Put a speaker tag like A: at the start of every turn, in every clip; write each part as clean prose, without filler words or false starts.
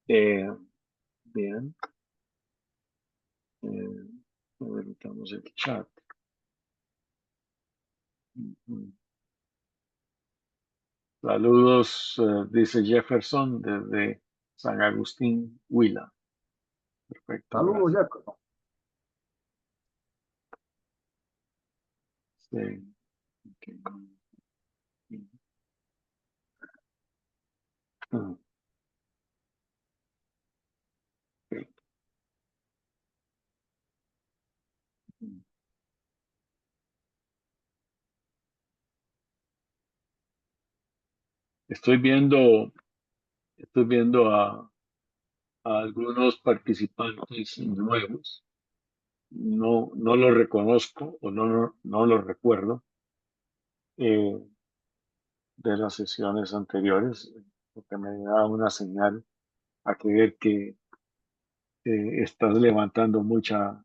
A: Eh, bien. Eh, Habilitamos el chat. Ujú. Saludos, dice Jefferson desde San Agustín, Huila. Perfecto,
B: Saludos,
A: gracias.
B: Jacob.
A: Sí, ok. Ah, ok. Estoy viendo, estoy viendo a algunos participantes nuevos. No, no los reconozco o no los recuerdo eh, de las sesiones anteriores, porque me da una señal a creer que estás levantando mucha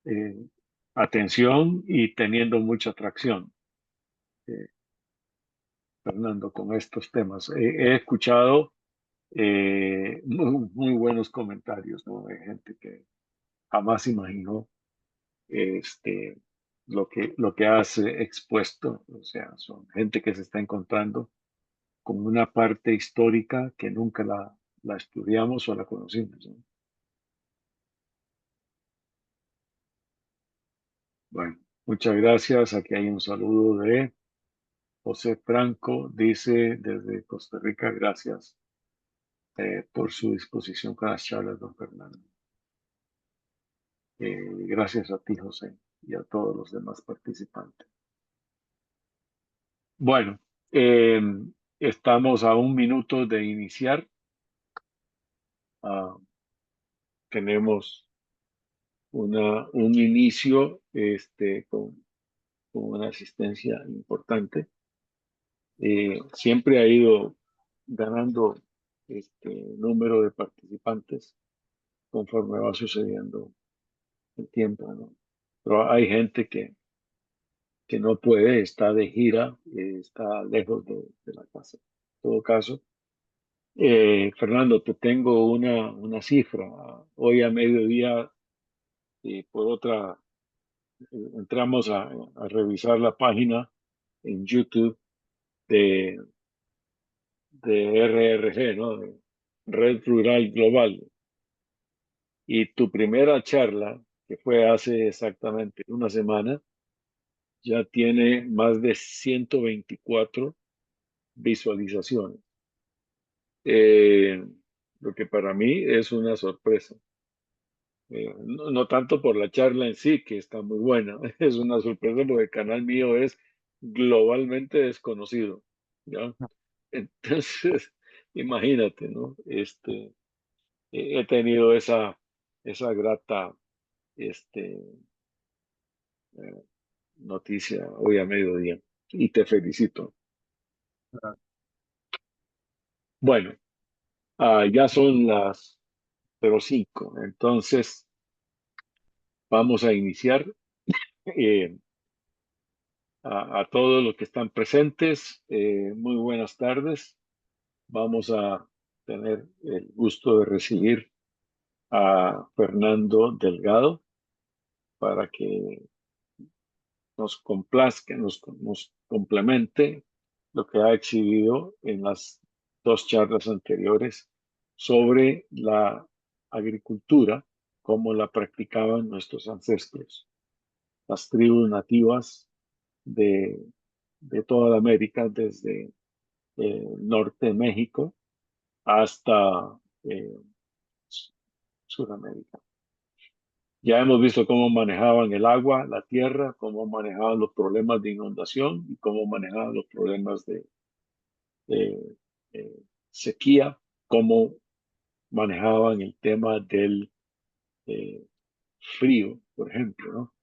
A: eh, atención y teniendo mucha atracción, eh, Fernando, con estos temas. He escuchado muy buenos comentarios, ¿no? De gente que jamás imaginó lo que has expuesto. O sea, son gente que se está encontrando con una parte histórica que nunca la estudiamos o la conocimos, ¿no? Bueno, muchas gracias. Aquí hay un saludo de José Franco, dice desde Costa Rica, gracias por su disposición con las charlas, don Fernando. Gracias a ti, José, y a todos los demás participantes. Bueno, eh, estamos a un minuto de iniciar. Ah, tenemos un inicio con una asistencia importante. Siempre ha ido ganando número de participantes conforme va sucediendo el tiempo, ¿no? Pero hay gente que no puede, está de gira, está lejos de la casa. En todo caso, Fernando, te tengo una cifra. Hoy a mediodía, por otra, entramos a revisar la página en YouTube de, de RRG, ¿no? De Red Rural Global. Y tu primera charla, que fue hace exactamente una semana, ya tiene más de 124 visualizaciones. Eh, lo que para mí es una sorpresa. No tanto por la charla en sí, que está muy buena, es una sorpresa porque el canal mío es globalmente desconocido, ¿ya? Entonces, imagínate, ¿no? He tenido esa grata este, eh, noticia hoy a mediodía y te felicito. Bueno, ya son las 05, entonces vamos a iniciar. eh, a todos los que están presentes, muy buenas tardes. Vamos a tener el gusto de recibir a Fernando Delgado para que nos complazca, nos complemente lo que ha exhibido en las dos charlas anteriores sobre la agricultura, cómo la practicaban nuestros ancestros, las tribus nativas de, de toda la América, desde norte de México hasta eh, Sudamérica. Ya hemos visto cómo manejaban el agua, la tierra, cómo manejaban los problemas de inundación y cómo manejaban los problemas de, eh, sequía, cómo manejaban el tema del eh, frío, por ejemplo, ¿no?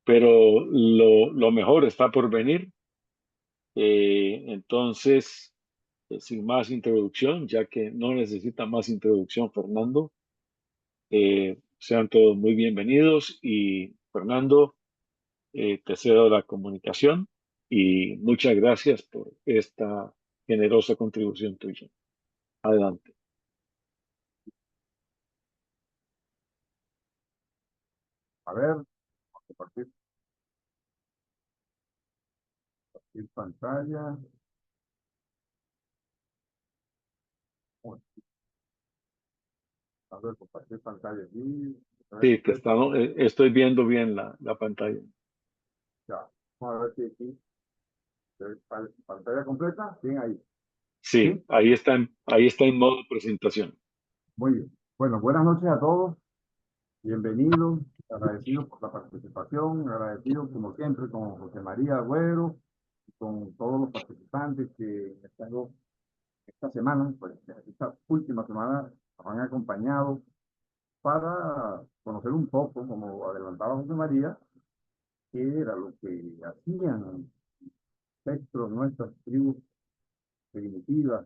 A: Pero lo mejor está por venir. Entonces, sin más introducción, ya que no necesita más introducción, Fernando, sean todos muy bienvenidos y Fernando, te cedo la comunicación y muchas gracias por esta generosa contribución tuya. Adelante.
B: A ver, compartir, compartir pantalla. Bueno, a ver, compartir pantalla aquí. Pantalla
A: Sí, que
B: completa.
A: está, estoy viendo bien la pantalla.
B: Ya. Vamos a ver si aquí. Pantalla completa. Bien ahí.
A: Sí,
B: ¿Sí?
A: ahí está en modo presentación.
B: Muy bien. Bueno, buenas noches a todos. Bienvenidos. Agradecidos por la participación. Agradecidos, como siempre, con José María Agüero, con todos los participantes que esta semana, pues esta última semana, nos han acompañado para conocer un poco, como adelantaba José María, qué era lo que hacían ancestros, nuestras tribus primitivas,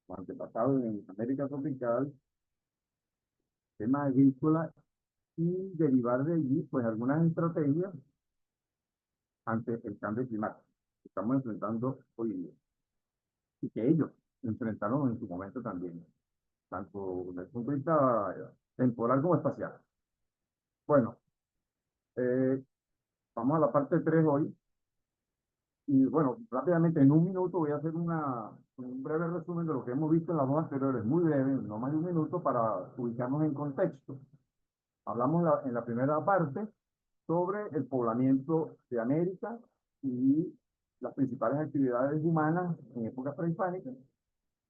B: antepasados en América tropical, tema agrícola, y derivar de allí, pues, algunas estrategias ante el cambio climático que estamos enfrentando hoy día y que ellos enfrentaron en su momento también, tanto desde el punto de vista temporal como espacial. Bueno, eh, vamos a la parte 3 hoy. Y bueno, rápidamente, en un minuto voy a hacer un breve resumen de lo que hemos visto en las dos anteriores, muy breve, no más de un minuto, para ubicarnos en contexto. Hablamos en la primera parte sobre el poblamiento de América y las principales actividades humanas en épocas prehispánicas.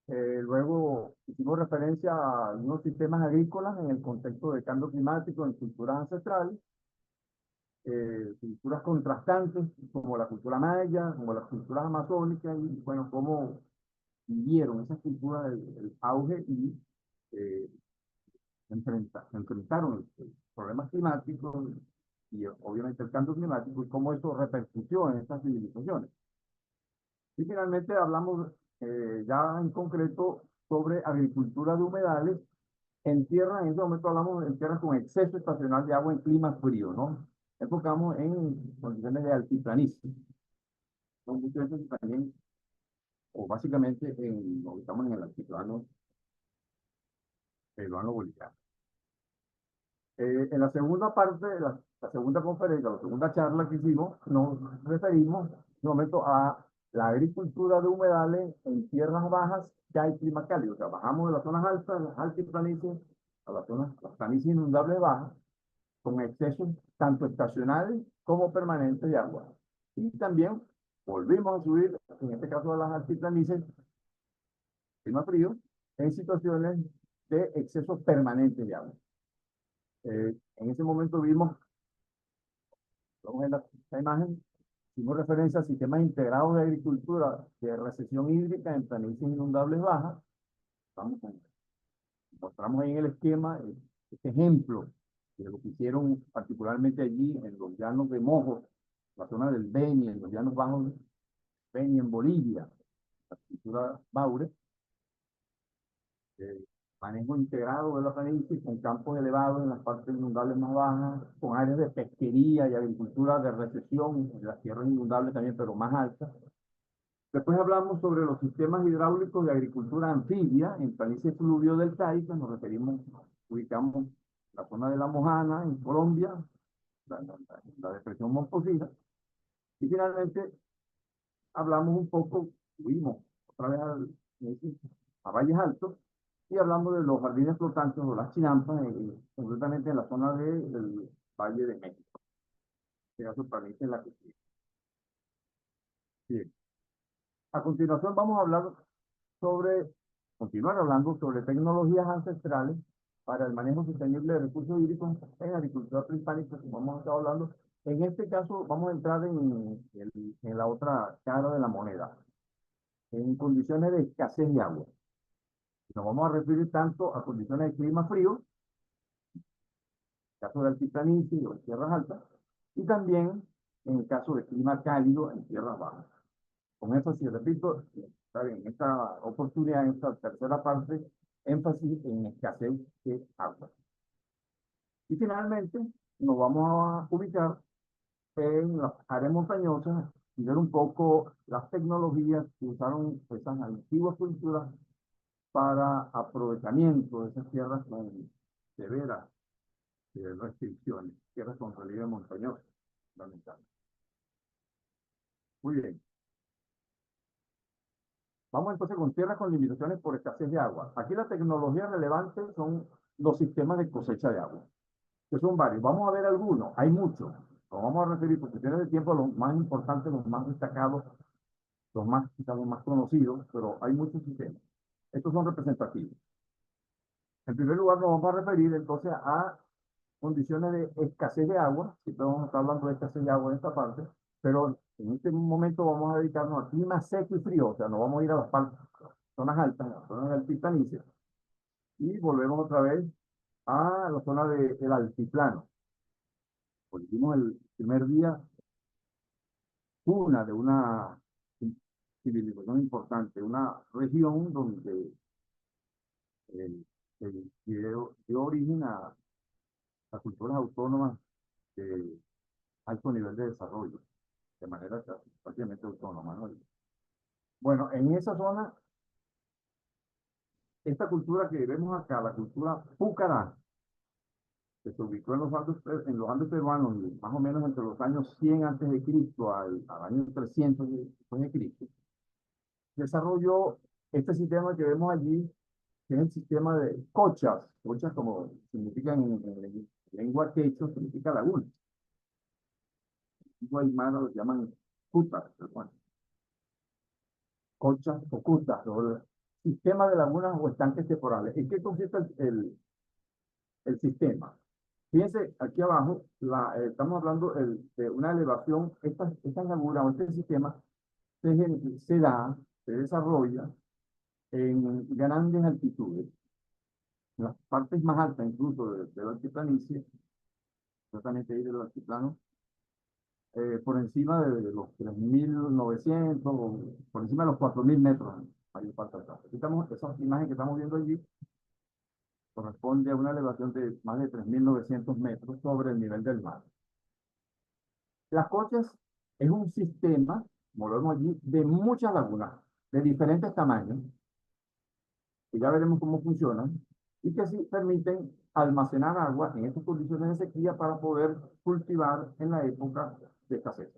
B: Luego hicimos referencia a unos sistemas agrícolas en el contexto del cambio climático en culturas ancestrales, culturas contrastantes como la cultura maya, como las culturas amazónicas, y bueno, cómo vivieron esas culturas el auge y eh, enfrentaron los problemas climáticos y obviamente el cambio climático y cómo eso repercutió en estas civilizaciones. Y finalmente hablamos ya en concreto sobre agricultura de humedales en tierra. En este momento hablamos en tierras con exceso estacional de agua en clima frío, ¿no? Enfocamos en condiciones de altiplanicie. Son muchas veces también, o básicamente, nos ubicamos en el altiplano peruano boliviano. En la segunda parte, la segunda conferencia, la segunda charla que hicimos, nos referimos en este momento a la agricultura de humedales en tierras bajas que hay clima cálido. O sea, bajamos de las zonas altas, las altiplanicies, a las planicies inundables bajas, con excesos tanto estacionales como permanentes de agua. Y también volvimos a subir, en este caso de las altiplanicies, clima frío, en situaciones de excesos permanentes de agua. En ese momento vamos en la imagen, hicimos referencia a sistemas integrados de agricultura de recesión hídrica en planicies inundables bajas. Vamos mostramos ahí en el esquema este ejemplo de lo que hicieron particularmente allí en los llanos de Mojo, la zona del Beni, en los llanos bajos del Beni en Bolivia, la cultura Baure, eh, manejo integrado de la planicie con campos elevados en las partes inundables más bajas, con áreas de pesquería y agricultura de recesión en las tierras inundables también, pero más altas. Después hablamos sobre los sistemas hidráulicos de agricultura anfibia en planicie fluvio-deltaica. Nos referimos, ubicamos la zona de La Mojana en Colombia, la depresión Momposina. Y finalmente hablamos un poco, subimos otra vez a Valles Altos y hablamos de los jardines flotantes o las chinampas, concretamente en la zona del Valle de México, que es su planicie en la que sí. Bien. A continuación vamos a hablar sobre, continuar hablando sobre tecnologías ancestrales para el manejo sostenible de recursos hídricos en agricultura prehispánica, como hemos estado hablando. En este caso, vamos a entrar en la otra cara de la moneda, en condiciones de escasez de agua. Nos vamos a referir tanto a condiciones de clima frío, caso de altiplanicie o en tierras altas, y también en el caso de clima cálido en tierras bajas. Con énfasis, repito, en esta oportunidad, en esta tercera parte, énfasis en escasez de agua. Y finalmente, nos vamos a ubicar en las áreas montañosas y ver un poco las tecnologías que usaron esas antiguas culturas para aprovechamiento de esas tierras con severa restricciones, tierras con relieve montañoso, fundamental. Muy bien. Vamos entonces con tierras con limitaciones por escasez de agua. Aquí la tecnología relevante son los sistemas de cosecha de agua, que son varios. Vamos a ver algunos, hay muchos. Nos vamos a referir por cuestiones de tiempo a los más importantes, los más destacados, los más, quizás los más conocidos, pero hay muchos sistemas. Estos son representativos. En primer lugar, nos vamos a referir entonces a condiciones de escasez de agua. Siempre vamos a estar hablando de escasez de agua en esta parte, pero en este momento vamos a dedicarnos a clima seco y frío, o sea, no vamos a ir a las zonas altas, a las zonas de altiplanicie, y volvemos otra vez a la zona del altiplano. Pues hicimos el primer día de una civilización importante, una región donde el, dio origen a culturas autónomas de alto nivel de desarrollo, de manera prácticamente autónoma, ¿no? Bueno, en esa zona, esta cultura que vemos acá, la cultura púcara, que se ubicó en los Andes peruanos, más o menos entre los años 100 antes de Cristo al año 300 después de Cristo, desarrolló este sistema que vemos allí, que es el sistema de cochas. Cochas, como significa en lengua quechua, significa laguna. Los aymaras lo llaman cutas, bueno, conchas o cutas, o sistema de lagunas o estanques temporales. ¿En qué consiste el sistema? Fíjense, aquí abajo, estamos hablando de una elevación, esta laguna o este sistema se da, se desarrolla en grandes altitudes, en las partes más altas incluso de la altiplanicie, exactamente ahí de los altiplanos, por encima de los 3.900, por encima de los 4.000 metros, mayor parte acá. Aquí estamos, esa imagen que estamos viendo allí corresponde a una elevación de más de 3.900 metros sobre el nivel del mar. Las Cochas es un sistema, como lo vemos allí, de muchas lagunas, de diferentes tamaños, que ya veremos cómo funcionan, y que sí permiten almacenar agua en estas condiciones de sequía para poder cultivar en la época de escasez.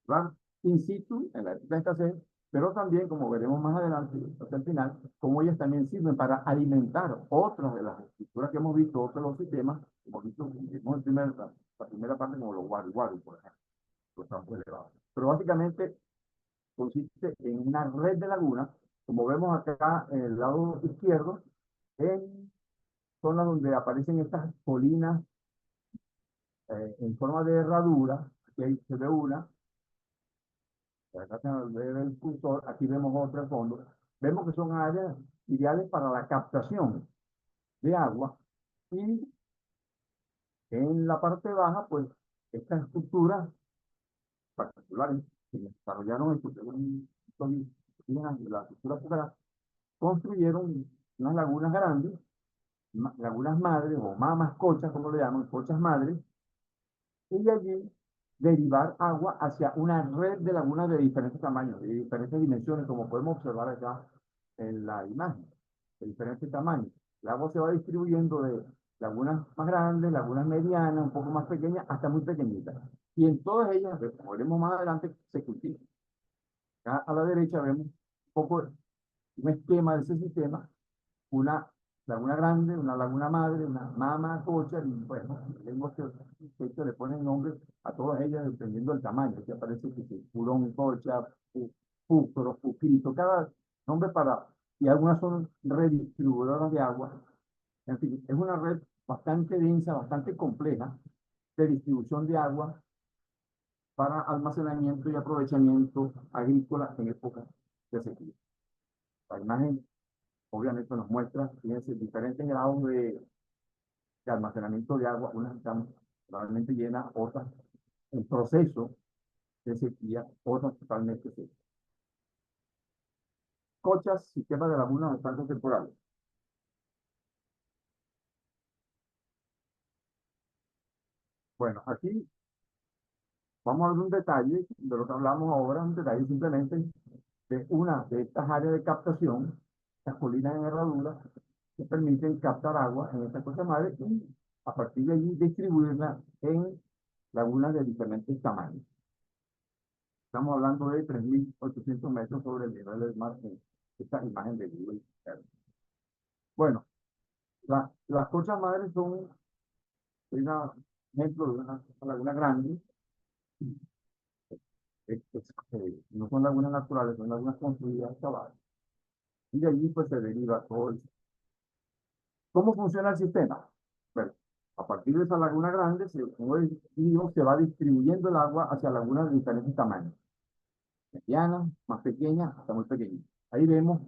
B: ¿Verdad? In situ, en la época de escasez, pero también, como veremos más adelante, hasta el final, como ellas también sirven para alimentar otras de las estructuras que hemos visto, otros de los sistemas, como vimos en la primera parte, como los guari, por ejemplo, los campos elevados. Pero básicamente consiste en una red de lagunas, como vemos acá en el lado izquierdo, en zonas donde aparecen estas colinas en forma de herradura. Aquí ahí se ve una, acá se ve el cursor, aquí vemos otra al fondo. Vemos que son áreas ideales para la captación de agua, y en la parte baja, pues, estas estructuras particulares que desarrollaron la estructura Pucará, construyeron unas lagunas grandes, lagunas madres o mamas cochas, como le llaman, cochas madres, y de allí derivar agua hacia una red de lagunas de diferentes tamaños, de diferentes dimensiones, como podemos observar acá en la imagen, de diferentes tamaños. El agua se va distribuyendo de lagunas más grandes, lagunas medianas, un poco más pequeñas, hasta muy pequeñitas. Y en todas ellas, como veremos más adelante, se cultiva. Acá a la derecha vemos un poco un esquema de ese sistema, una laguna grande, una laguna madre, una mama, cocha, y bueno, tengo que le ponen nombre a todas ellas dependiendo del tamaño. Aquí aparece que purón, cocha, púcoro, puquito, cada nombre para, y algunas son redistribuidoras de agua. En fin, es una red bastante densa, bastante compleja de distribución de agua para almacenamiento y aprovechamiento agrícola en época de sequía. La imagen obviamente nos muestra, fíjense, diferentes grados de almacenamiento de agua. Unas están totalmente llenas, otras en proceso de sequía, otras totalmente secas. Cochas, sistema de lagunas de estanques temporales. Bueno, aquí vamos a ver un detalle de lo que hablamos ahora, un detalle simplemente de una de estas áreas de captación, las colinas en herradura, que permiten captar agua en esta cosa madre y a partir de allí distribuirla en lagunas de diferentes tamaños. Estamos hablando de 3.800 metros sobre el nivel del mar en esta imagen de Google Earth. Bueno, las conchas madres son un ejemplo de una laguna grande. No son lagunas naturales, son lagunas construidas, cavadas. Y de allí pues se deriva todo el... ¿Cómo funciona el sistema? Bueno, a partir de esa laguna grande, como dijimos, se va distribuyendo el agua hacia lagunas de diferentes tamaños. Medianas, más pequeñas, hasta muy pequeñas. Ahí vemos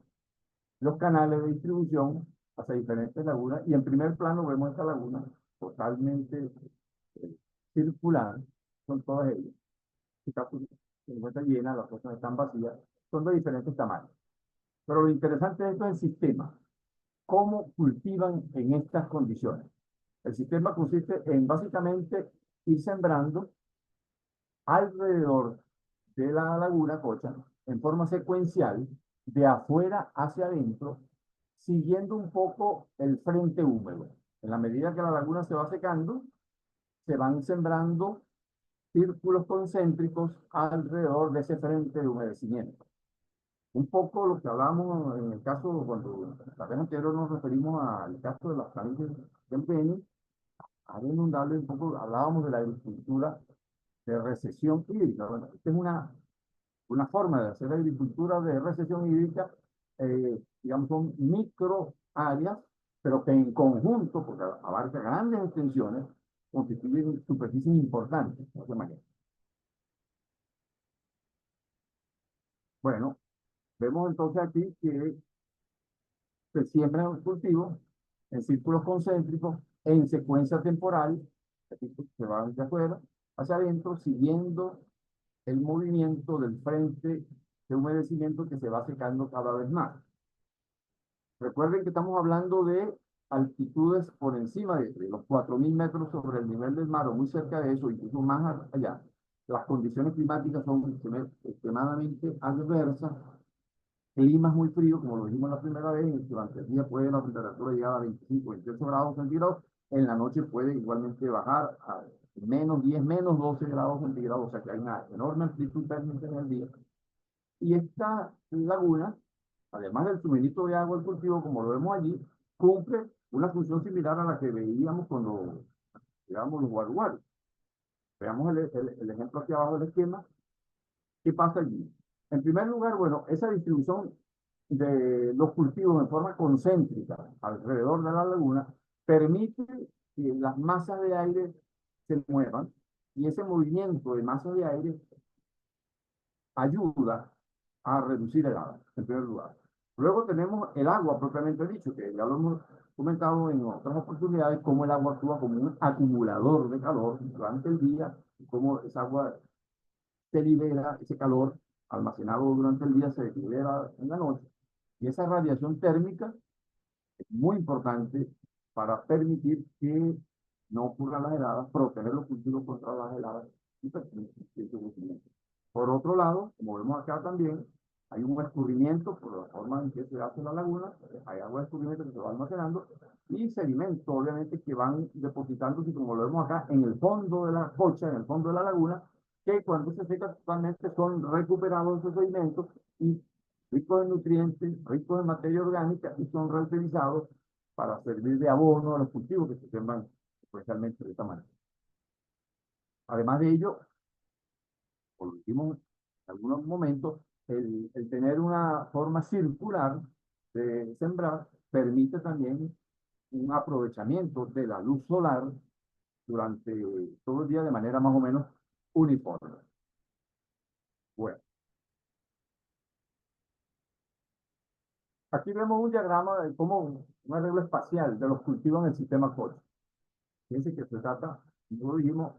B: los canales de distribución hacia diferentes lagunas y en primer plano vemos esta laguna totalmente eh, circular, son todas ellas. Está, se encuentra llena, las cosas están vacías, son de diferentes tamaños. Pero lo interesante de esto es el sistema. ¿Cómo cultivan en estas condiciones? El sistema consiste en básicamente ir sembrando alrededor de la laguna Cocha en forma secuencial, de afuera hacia adentro, siguiendo un poco el frente húmedo. En la medida que la laguna se va secando, se van sembrando círculos concéntricos alrededor de ese frente de humedecimiento. Un poco lo que hablamos en el caso, cuando la vez anterior nos referimos al caso de las planicies del Beni, al inundable un poco hablábamos de la agricultura de recesión hídrica. Bueno, esta es una forma de hacer agricultura de recesión hídrica, digamos, son micro áreas, pero que en conjunto, porque abarca grandes extensiones, constituyen superficies importantes. De esa manera. Bueno, vemos entonces aquí que se siembran los cultivos en círculos concéntricos, en secuencia temporal, se van de afuera hacia adentro, siguiendo el movimiento del frente de humedecimiento que se va secando cada vez más. Recuerden que estamos hablando de altitudes por encima de los 4.000 metros sobre el nivel del mar o muy cerca de eso, incluso más allá. Las condiciones climáticas son extremadamente adversas, climas muy fríos, como lo dijimos la primera vez, durante el día puede la temperatura llegar a 25, 28 grados centígrados, en la noche puede igualmente bajar a -10, -12 grados centígrados, o sea que hay una enorme amplitud térmica en el día. Y esta laguna, además del suministro de agua al cultivo, como lo vemos allí, cumple una función similar a la que veíamos cuando llegábamos los guaruguaros. Veamos el ejemplo aquí abajo del esquema. ¿Qué pasa allí? En primer lugar, bueno, esa distribución de los cultivos en forma concéntrica alrededor de la laguna permite que las masas de aire se muevan y ese movimiento de masas de aire ayuda a reducir el agua, en primer lugar. Luego tenemos el agua propiamente dicho, que ya lo hemos comentado en otras oportunidades, cómo el agua actúa como un acumulador de calor durante el día, y cómo esa agua se libera, ese calor almacenado durante el día se libera en la noche. Y esa radiación térmica es muy importante para permitir que no ocurran las heladas, proteger los cultivos contra las heladas y permitir su crecimiento. Por otro lado, como vemos acá también, hay un escurrimiento por la forma en que se hace la laguna, hay agua de escurrimiento que se va almacenando y sedimentos, obviamente, que van depositándose, como lo vemos acá, en el fondo de la cocha, en el fondo de la laguna, que cuando se seca totalmente son recuperados esos sedimentos y ricos en nutrientes, ricos en materia orgánica y son reutilizados para servir de abono a los cultivos que se siembran especialmente de esta manera. Además de ello, como lo dijimos en algunos momentos, el tener una forma circular de sembrar permite también un aprovechamiento de la luz solar durante todo el día de manera más o menos uniforme. Bueno, aquí vemos un diagrama de cómo un arreglo espacial de los cultivos en el sistema Koch. Fíjense que se trata, como dijimos,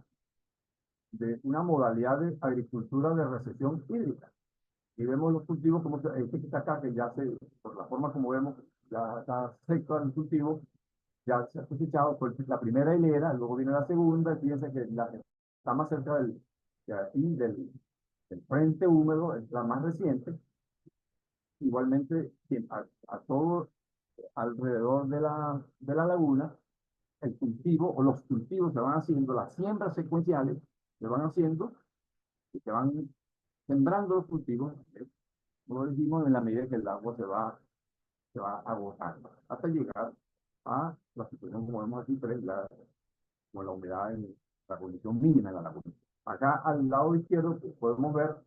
B: de una modalidad de agricultura de recesión hídrica. Y vemos los cultivos como este que está acá, que ya se, por la forma como vemos, ya está seco el cultivo, ya se ha cosechado, pues la primera hilera, luego viene la segunda, fíjense que está más cerca del frente húmedo, es la más reciente. Igualmente, a todo alrededor de la laguna, el cultivo o los cultivos se van haciendo, las siembras secuenciales se van haciendo y se van sembrando los cultivos, como lo dijimos, en la medida que el agua se va agotando, hasta llegar a la situación, como vemos aquí, con la humedad en la condición mínima en la laguna. Acá al lado izquierdo pues, podemos ver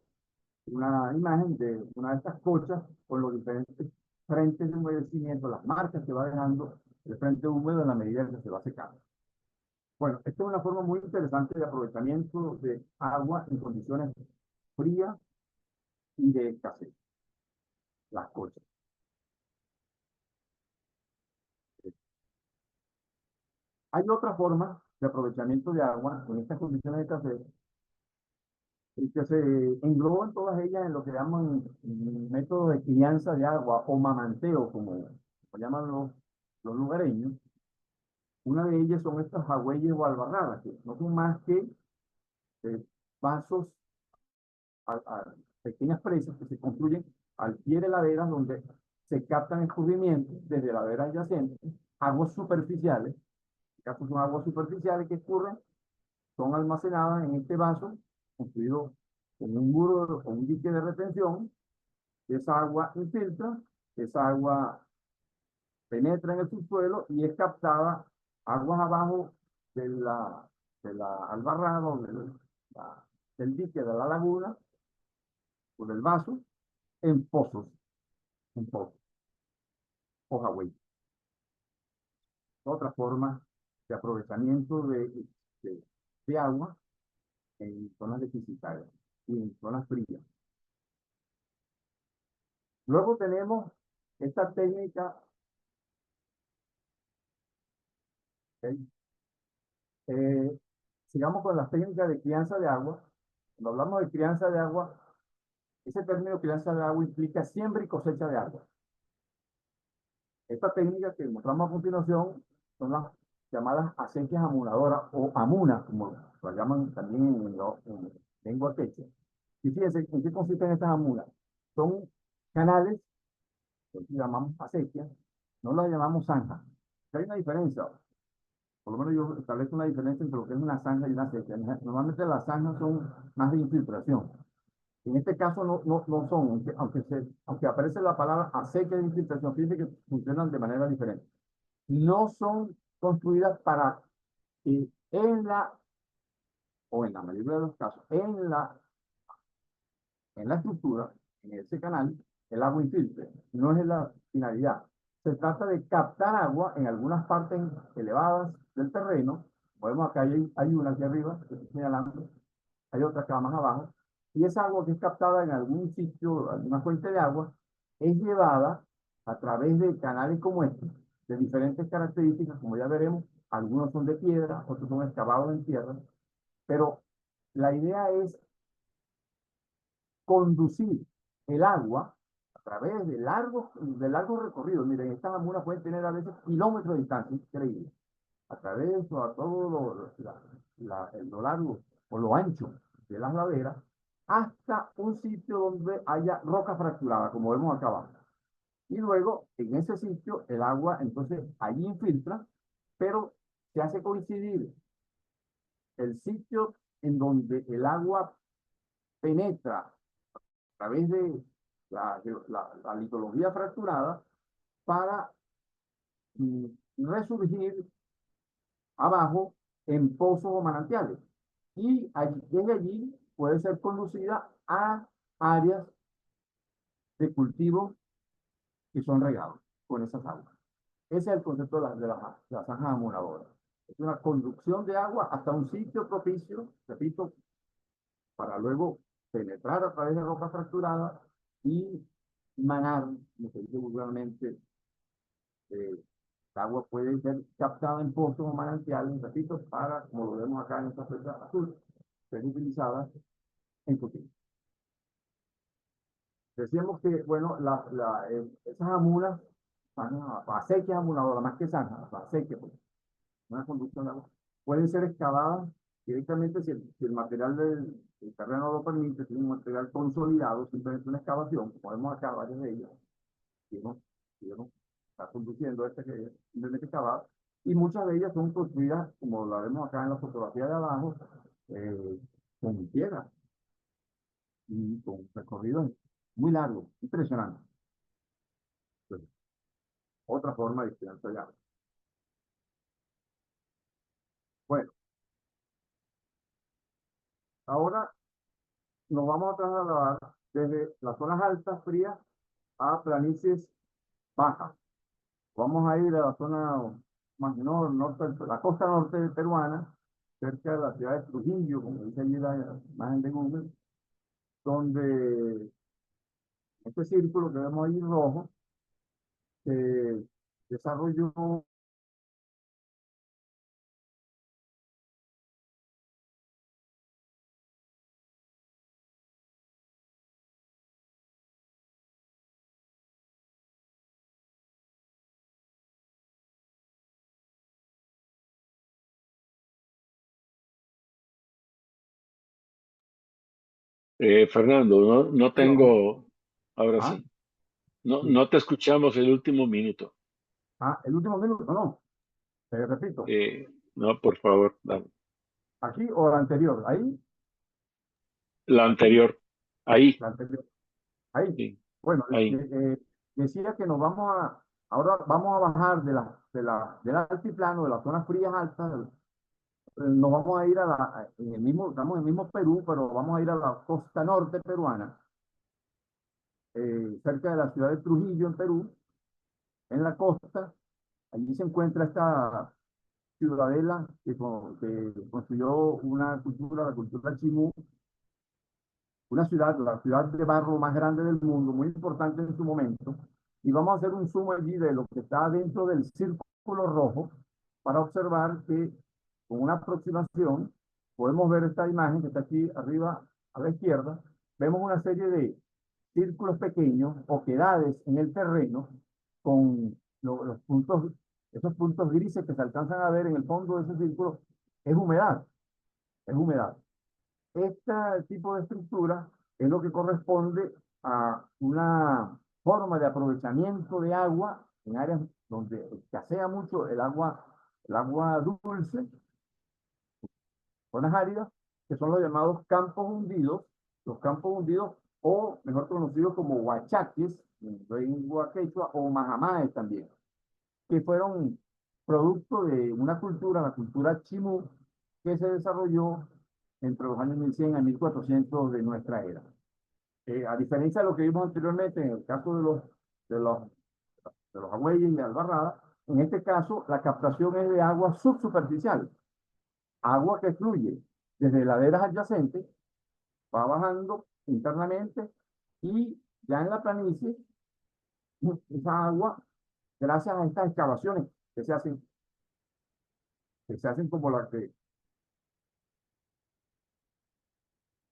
B: una imagen de una de estas cochas con los diferentes frentes de humedecimiento, las marcas que va dejando el frente húmedo en la medida que se va secando. Bueno, esto es una forma muy interesante de aprovechamiento de agua en condiciones frías y de escasez, las cochas. Hay otra forma de aprovechamiento de agua en estas condiciones de escasez que se engloban todas ellas en lo que llaman métodos de crianza de agua o mamanteo, como lo llaman los lugareños. Una de ellas son estas jagüeyes o albarradas, que no son más que eh, vasos, pequeñas presas que se construyen al pie de laderas donde se captan escurrimientos desde laderas adyacentes, aguas superficiales, en este caso son aguas superficiales que escurren, son almacenadas en este vaso construido con un muro, con un dique de retención. Esa agua infiltra, esa agua penetra en el subsuelo y es captada aguas abajo de la albarrada o del dique de la laguna o del vaso en pozos, en pozos, hoja huella. Otra forma de aprovechamiento de, de agua en zonas deficitarias y en zonas frías. Luego tenemos esta técnica, ¿okay? Eh, sigamos con las técnicas de crianza de agua. Cuando hablamos de crianza de agua, ese término crianza de agua implica siembra y cosecha de agua. Esta técnica que mostramos a continuación son las llamadas acequias amunadoras o amunas, como lo llaman también en lengua quechua. Y fíjense, ¿en qué consisten estas amunas? Son canales, que llamamos acequias, no las llamamos zanjas. Hay una diferencia, por lo menos yo establezco una diferencia entre lo que es una zanja y una acequia. Normalmente las zanjas son más de infiltración. En este caso no son, aunque aparece la palabra acequia de infiltración, fíjense que funcionan de manera diferente. No son construidas para que o en la mayoría de los casos, en la estructura, en ese canal, el agua infiltre. No es la finalidad. Se trata de captar agua en algunas partes elevadas del terreno. Podemos acá hay una aquí arriba, que estoy señalando, hay otra acá más abajo, y esa agua que es captada en algún sitio, alguna fuente de agua, es llevada a través de canales como este, de diferentes características, como ya veremos, algunos son de piedra, otros son excavados en tierra, pero la idea es conducir el agua a través de largos recorridos. Miren, estas lagunas pueden tener a veces kilómetros de distancia, increíble. A través o a todo lo largo o lo ancho de las laderas, hasta un sitio donde haya roca fracturada, como vemos acá abajo. Y luego, en ese sitio, el agua, entonces, allí infiltra, pero se hace coincidir el sitio en donde el agua penetra a través de la litología fracturada para resurgir abajo en pozos o manantiales. Y desde allí puede ser conducida a áreas de cultivo que son regados con esas aguas. Ese es el concepto de las zanjas amunadoras. Es una conducción de agua hasta un sitio propicio, repito, para luego penetrar a través de roca fracturada y manar, como se dice vulgarmente, el agua puede ser captada en pozos o manantiales, repito, para, como lo vemos acá en esta flecha azul, ser utilizada en cultivo. Decíamos que, bueno, esas amunas, acequias amunadoras, más que zanjas, acequias, pues, una conducción de agua, pueden ser excavadas directamente si el material del terreno lo permite, si es un material consolidado, simplemente una excavación, como vemos acá varias de ellas, ¿sí, no? ¿Sí, no? está conduciendo este que simplemente excavar, y muchas de ellas son construidas, como la vemos acá en la fotografía de abajo, eh, con piedra y con recorridos muy largos, impresionante. Pues, otra forma de finanzas allá. Bueno, ahora nos vamos a trasladar desde las zonas altas, frías, a planicies bajas. Vamos a ir a la zona más norte, la costa norte peruana, cerca de la ciudad de Trujillo, como dice allí la imagen de Google, donde este círculo que vemos ahí rojo se desarrolló.
A: Fernando, no
B: Sí, vamos.
A: tengo, ahora
B: Ah,
A: sí, no,
B: sí.
A: no te escuchamos el último minuto.
B: Ah, el último minuto, no, te repito,
A: Eh, no, por favor, dame.
B: aquí o la anterior, ahí,
A: La
B: aquí,
A: anterior, ahí,
B: la anterior, ahí.
A: sí,
B: Bueno,
A: ahí.
B: decía que nos vamos ahora vamos a bajar del altiplano, de las zonas frías altas, nos vamos a ir en el mismo, estamos en el mismo Perú, pero vamos a ir a la costa norte peruana, cerca de la ciudad de Trujillo, en Perú, en la costa. Allí se encuentra esta ciudadela que construyó una cultura, la cultura Chimú, una ciudad, la ciudad de barro más grande del mundo, muy importante en su momento. Y vamos a hacer un zoom allí de lo que está dentro del círculo rojo para observar que con una aproximación podemos ver esta imagen que está aquí arriba a la izquierda. Vemos una serie de círculos pequeños, oquedades en el terreno con los puntos, esos puntos grises que se alcanzan a ver en el fondo de ese círculo. Es humedad, es humedad. Este tipo de estructura es lo que corresponde a una forma de aprovechamiento de agua en áreas donde escasea mucho el agua dulce, zonas áridas, que son los llamados campos hundidos, los campos hundidos, o mejor conocidos como huachaques, en lengua quechua, o majamaes también, que fueron producto de una cultura, la cultura chimú, que se desarrolló entre los años 1100 a 1400 de nuestra era. A diferencia de lo que vimos anteriormente en el caso de los, de los Agüeyes y Albarrada, en este caso la captación es de agua subsuperficial, agua que fluye desde laderas adyacentes, va bajando internamente y ya en la planicie, esa agua, gracias a estas excavaciones que se hacen como la que,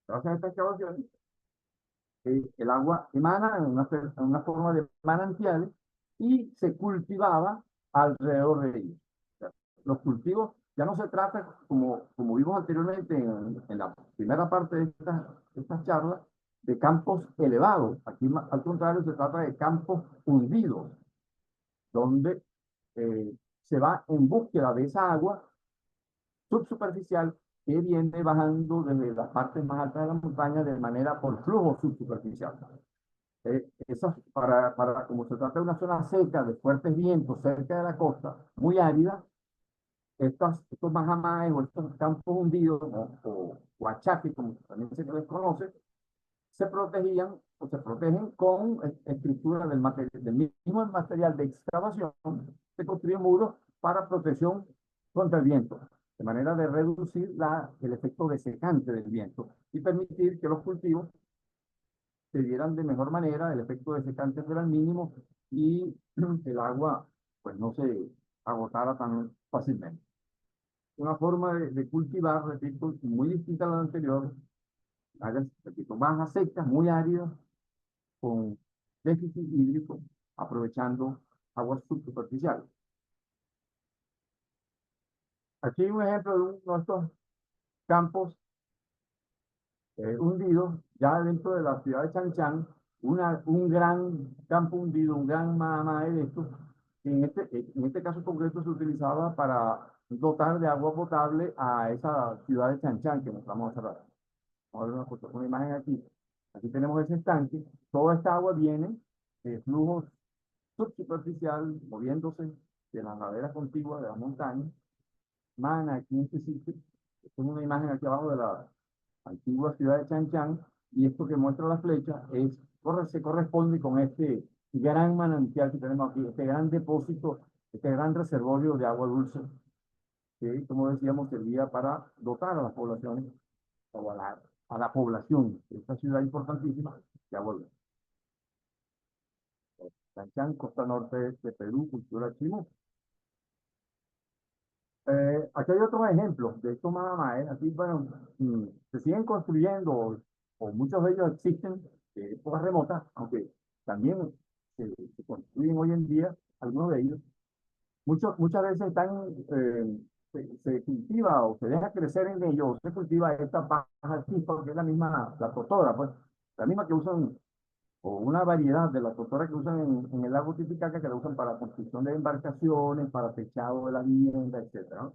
B: gracias a estas excavaciones, el agua emana en una forma de manantiales y se cultivaba alrededor de ellos. O sea, los cultivos ya no se trata, como vimos anteriormente en la primera parte de estas charlas, de campos elevados. Aquí, al contrario, se trata de campos hundidos, donde se va en búsqueda de esa agua subsuperficial que viene bajando desde las partes más altas de la montaña de manera por flujo subsuperficial. Como se trata de una zona seca, de fuertes vientos cerca de la costa, muy árida, estos majamaes o estos campos hundidos o huachaques, como también se les conoce, se protegían o se protegen con estructuras del mismo material de excavación. Se construyen muros para protección contra el viento, de manera de reducir el efecto desecante del viento y permitir que los cultivos se dieran de mejor manera, el efecto desecante fuera el mínimo y el agua pues no se agotara tan fácilmente. Una forma de cultivar, repito, muy distinta a la anterior, áreas, repito, bajas, secas, muy áridas, con déficit hídrico, aprovechando aguas subsuperficiales. Aquí hay un ejemplo de uno de estos campos hundidos, ya dentro de la ciudad de Chan Chan, un gran campo hundido, un gran mama de estos, En este caso concreto se utilizaba para dotar de agua potable a esa ciudad de Chanchan que mostramos hace rato. Vamos a ver una imagen aquí. Aquí tenemos ese estanque. Toda esta agua viene de flujo subsuperficial, moviéndose de las laderas contiguas de las montañas. Mana, aquí en este sitio. Esta es una imagen aquí abajo de la antigua ciudad de Chanchan. Y esto que muestra la flecha se corresponde con este gran manantial que tenemos aquí, este gran depósito, este gran reservorio de agua dulce, que, como decíamos, servía para dotar a las poblaciones o a la población de esta ciudad importantísima de agua dulce. Chanchan, costa norte de Perú, cultura china. Aquí hay otros ejemplos de estos mamamaes. Aquí, bueno, se siguen construyendo, o muchos de ellos existen de épocas remotas, aunque también se construyen hoy en día, algunos de ellos. Muchas veces se cultiva o se deja crecer en ellos, se cultiva esta paja chispa, que es la misma, la totora, pues, la misma que usan, o una variedad de la totora que usan en el lago Titicaca, que la usan para construcción de embarcaciones, para techado de la vivienda, etcétera, ¿no?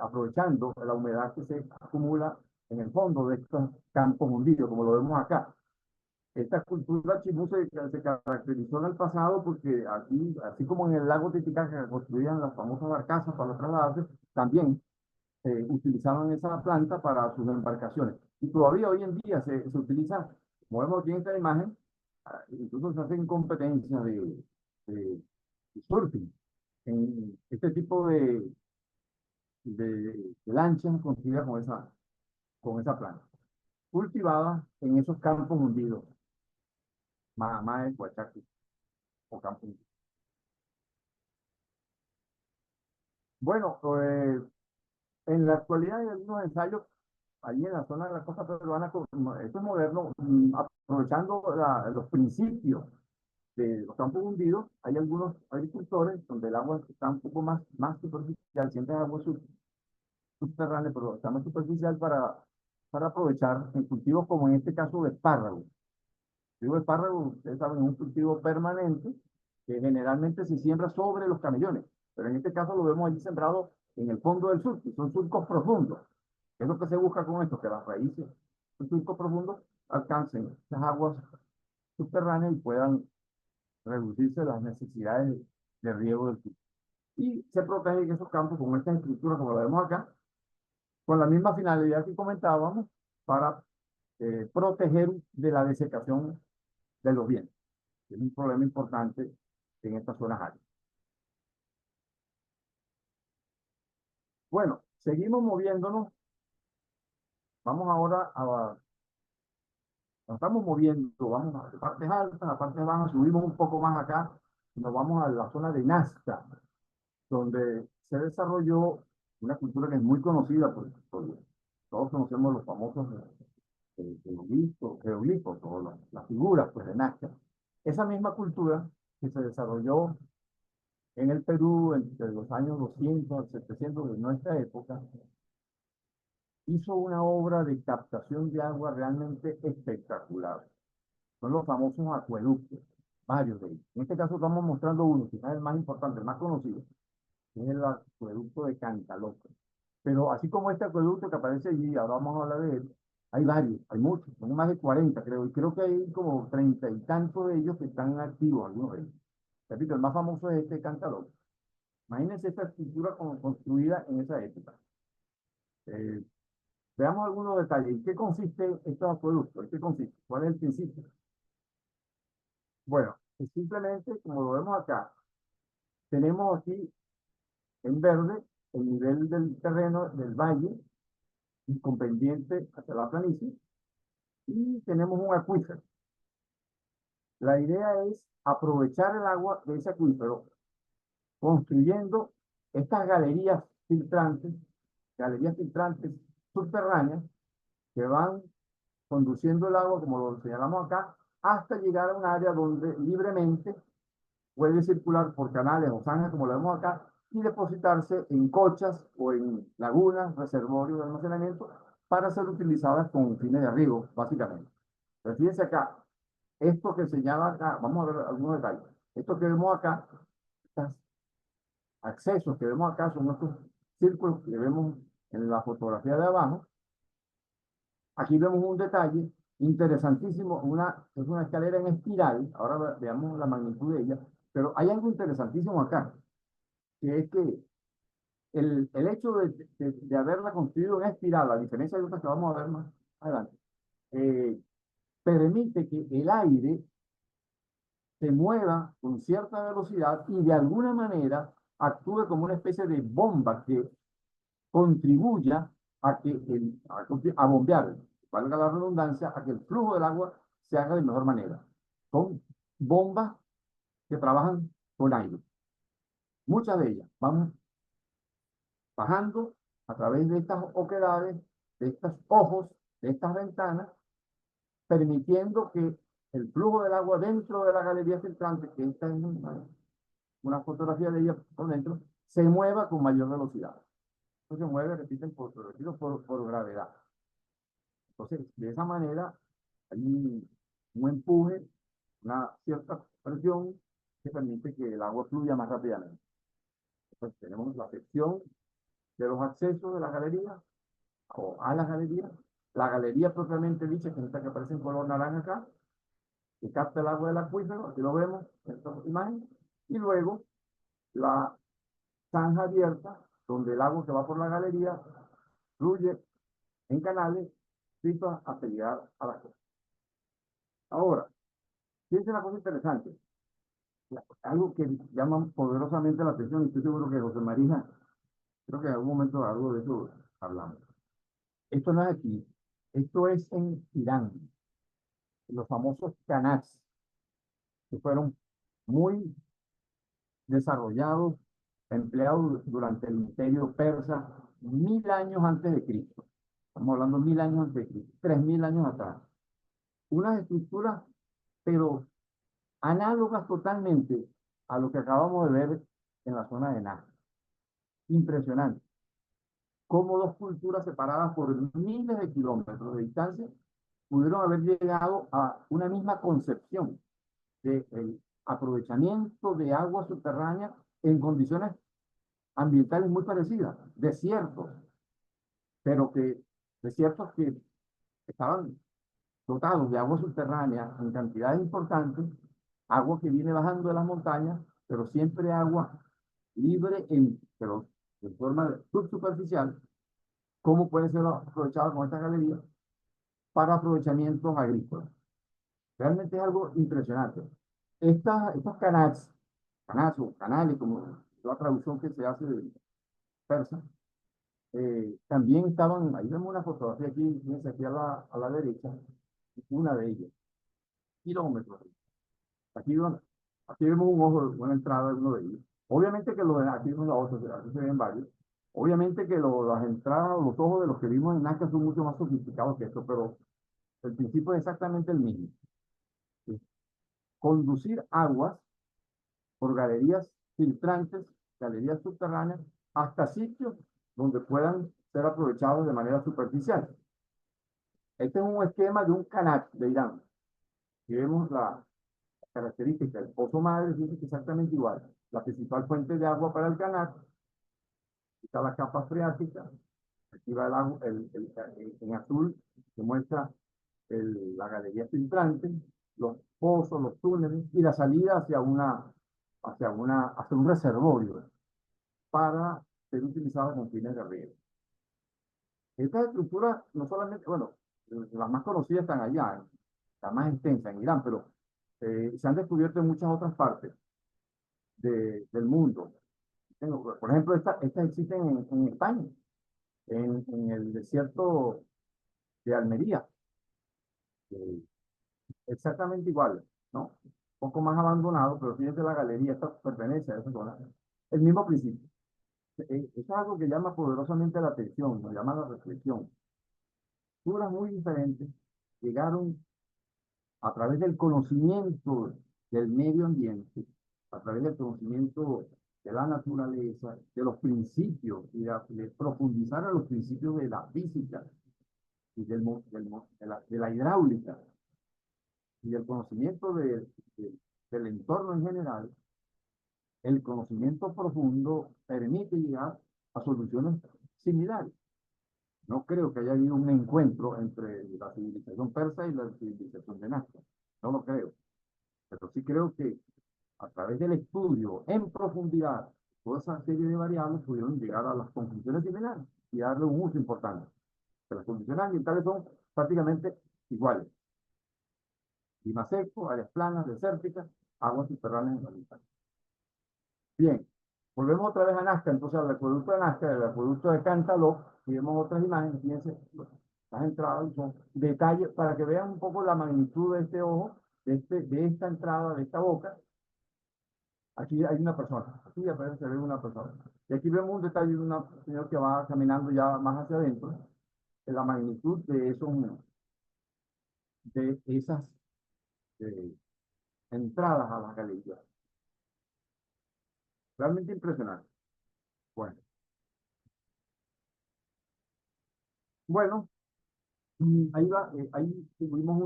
B: Aprovechando la humedad que se acumula en el fondo de estos campos hundidos, como lo vemos acá. Esta cultura chimú se caracterizó en el pasado porque aquí, así como en el lago Titicaca construían las famosas barcazas para trasladarse, también utilizaban esa planta para sus embarcaciones. Y todavía hoy en día se utiliza, como vemos aquí en esta imagen, incluso se hacen competencias de surfing en este tipo de lanchas construidas con esa planta, cultivada en esos campos hundidos, más de Huachaco o campos hundidos. Bueno, en la actualidad hay algunos ensayos allí en la zona de la costa peruana, esto es moderno, aprovechando los principios de los campos hundidos. Hay algunos agricultores donde el agua está un poco más superficial, siempre es agua subterránea, pero está más superficial para aprovechar en cultivos como en este caso de espárragos. El espárrago, ustedes saben, es un cultivo permanente que generalmente se siembra sobre los camellones, pero en este caso lo vemos allí sembrado en el fondo del surco, y son surcos profundos. ¿Qué es lo que se busca con esto? Que las raíces de surcos profundos alcancen las aguas subterráneas y puedan reducirse las necesidades de riego del surco. Y se protegen esos campos con estas estructuras, como lo vemos acá, con la misma finalidad que comentábamos, para proteger de la desecación de los bienes. Es un problema importante en estas zonas áridas. Bueno, seguimos moviéndonos. Vamos ahora nos estamos moviendo, vamos a partes altas, a partes bajas, subimos un poco más acá y nos vamos a la zona de Nazca, donde se desarrolló una cultura que es muy conocida por todos conocemos los famosos geoglifos o las figuras pues, de Nazca. Esa misma cultura que se desarrolló en el Perú entre los años 200 al 700 de nuestra época, hizo una obra de captación de agua realmente espectacular. Son los famosos acueductos, varios de ellos. En este caso estamos mostrando uno, quizás el más importante, el más conocido, que es el acueducto de Cantalope. Pero así como este acueducto que aparece allí, ahora vamos a hablar de él, hay varios, hay muchos, son más de 40 creo, y creo que hay como 30 y tantos de ellos que están activos, algunos de ellos. Repito, el más famoso es este Cantalope. Imagínense esta estructura construida en esa época. Eh, Veamos algunos detalles. ¿En qué consiste estos acueductos? ¿En qué consiste? ¿Cuál es el principio? Bueno, es simplemente, como lo vemos acá, tenemos aquí en verde el nivel del terreno del valle con pendiente hacia la planicie y tenemos un acuífero. La idea es aprovechar el agua de ese acuífero construyendo estas galerías filtrantes subterráneas que van conduciendo el agua, como lo señalamos acá, hasta llegar a un área donde libremente puede circular por canales o zanjas, como lo vemos acá, y depositarse en cochas o en lagunas, reservorios de almacenamiento, para ser utilizadas con fines de riego, básicamente. Pero fíjense acá, esto que señala acá, vamos a ver algunos detalles. Esto que vemos acá estos accesos que vemos acá son estos círculos que vemos en la fotografía de abajo. Aquí vemos un detalle interesantísimo, es una escalera en espiral, ahora veamos la magnitud de ella, pero hay algo interesantísimo acá, que es que el hecho de haberla construido en espiral, a diferencia de otras que vamos a ver más adelante, eh, permite que el aire se mueva con cierta velocidad y de alguna manera actúe como una especie de bomba que contribuya a bombear, valga la redundancia, a que el flujo del agua se haga de mejor manera. Son bombas que trabajan con aire. Muchas de ellas van bajando a través de estas oquedades, de estos ojos, de estas ventanas, permitiendo que el flujo del agua dentro de la galería filtrante, que esta es una fotografía de ella por dentro, se mueva con mayor velocidad. Entonces se mueve, repiten, por gravedad. Entonces, de esa manera, hay un empuje, una cierta presión que permite que el agua fluya más rápidamente. Entonces, tenemos la sección de los accesos de la galería o a la galería propiamente dicha, que es esta que aparece en color naranja acá, que capta el agua del acuífero, aquí lo vemos en esta imagen, y luego la zanja abierta, donde el agua que va por la galería fluye en canales listos hasta llegar a la costa. Ahora, fíjense una cosa interesante, algo que llama poderosamente la atención, y estoy seguro que José María, creo que en algún momento algo de eso hablamos. Esto no es aquí, esto es en Irán, los famosos kanats, que fueron muy desarrollados, empleados durante el imperio persa, 1000 años antes de Cristo. Estamos hablando 1000 años antes de Cristo, 3000 años atrás. Unas estructuras, pero análogas totalmente a lo que acabamos de ver en la zona de Nazca. Impresionante. Cómo dos culturas separadas por miles de kilómetros de distancia pudieron haber llegado a una misma concepción del aprovechamiento de agua subterránea en condiciones ambientales muy parecidas, desiertos, pero que desiertos que estaban dotados de agua subterránea en cantidades importantes, agua que viene bajando de las montañas, pero siempre agua libre, pero de forma subsuperficial, cómo puede ser aprovechado con esta galería para aprovechamientos agrícolas. Realmente es algo impresionante. Estos canals o canales, como la traducción que se hace de persa, también estaban, ahí vemos una fotografía aquí, fíjense aquí a la derecha, una de ellas, kilómetros. Aquí, aquí vemos un ojo, una entrada de uno de ellos. Obviamente que aquí vemos la otra, aquí se ven varios. Obviamente que las entradas, los ojos de los que vimos en Nazca son mucho más sofisticados que esto, pero el principio es exactamente el mismo. ¿Sí? Conducir aguas por galerías filtrantes, galerías subterráneas, hasta sitios donde puedan ser aprovechados de manera superficial. Este es un esquema de un canal de Irán. Si vemos la característica del pozo madre, es exactamente igual. La principal fuente de agua para el canal, está la capa freática, aquí va el agua, en azul se muestra la galería filtrante, los pozos, los túneles y la salida hacia un reservorio para ser utilizada con fines de riego. Estas estructuras no solamente, bueno, las más conocidas están allá, las más extensas en Irán, pero se han descubierto en muchas otras partes del mundo. Por ejemplo, estas existen en España, en el desierto de Almería, eh, exactamente igual, ¿no? Un poco más abandonado, pero fíjense la galería, esta pertenece a esa zona. El mismo principio. Eso es algo que llama poderosamente la atención, nos llama la reflexión. Culturas muy diferentes llegaron a través del conocimiento del medio ambiente, a través del conocimiento de la naturaleza, de los principios, y de profundizar en los principios de la física y de la hidráulica y del conocimiento del entorno en general, el conocimiento profundo permite llegar a soluciones similares. No creo que haya habido un encuentro entre la civilización persa y la civilización de Nazca. No lo creo. Pero sí creo que a través del estudio en profundidad, toda esa serie de variables pudieron llegar a las conclusiones similares y darle un uso importante. Que las condiciones ambientales son prácticamente iguales. Clima seco, áreas planas, desérticas, aguas subterráneas en la mitad. Bien, volvemos otra vez a Nazca, entonces al acueducto de Nazca, el acueducto de Cantaló, y vemos otras imágenes, fíjense, las entradas son detalles para que vean un poco la magnitud de este ojo, de esta entrada, de esta boca. Aquí hay una persona, aquí aparece se ve una persona. Y aquí vemos un detalle de un señor que va caminando ya más hacia adentro, de la magnitud de esas eh, entradas a las galerías. Realmente impresionante. Bueno, bueno, ahí va, ahí tuvimos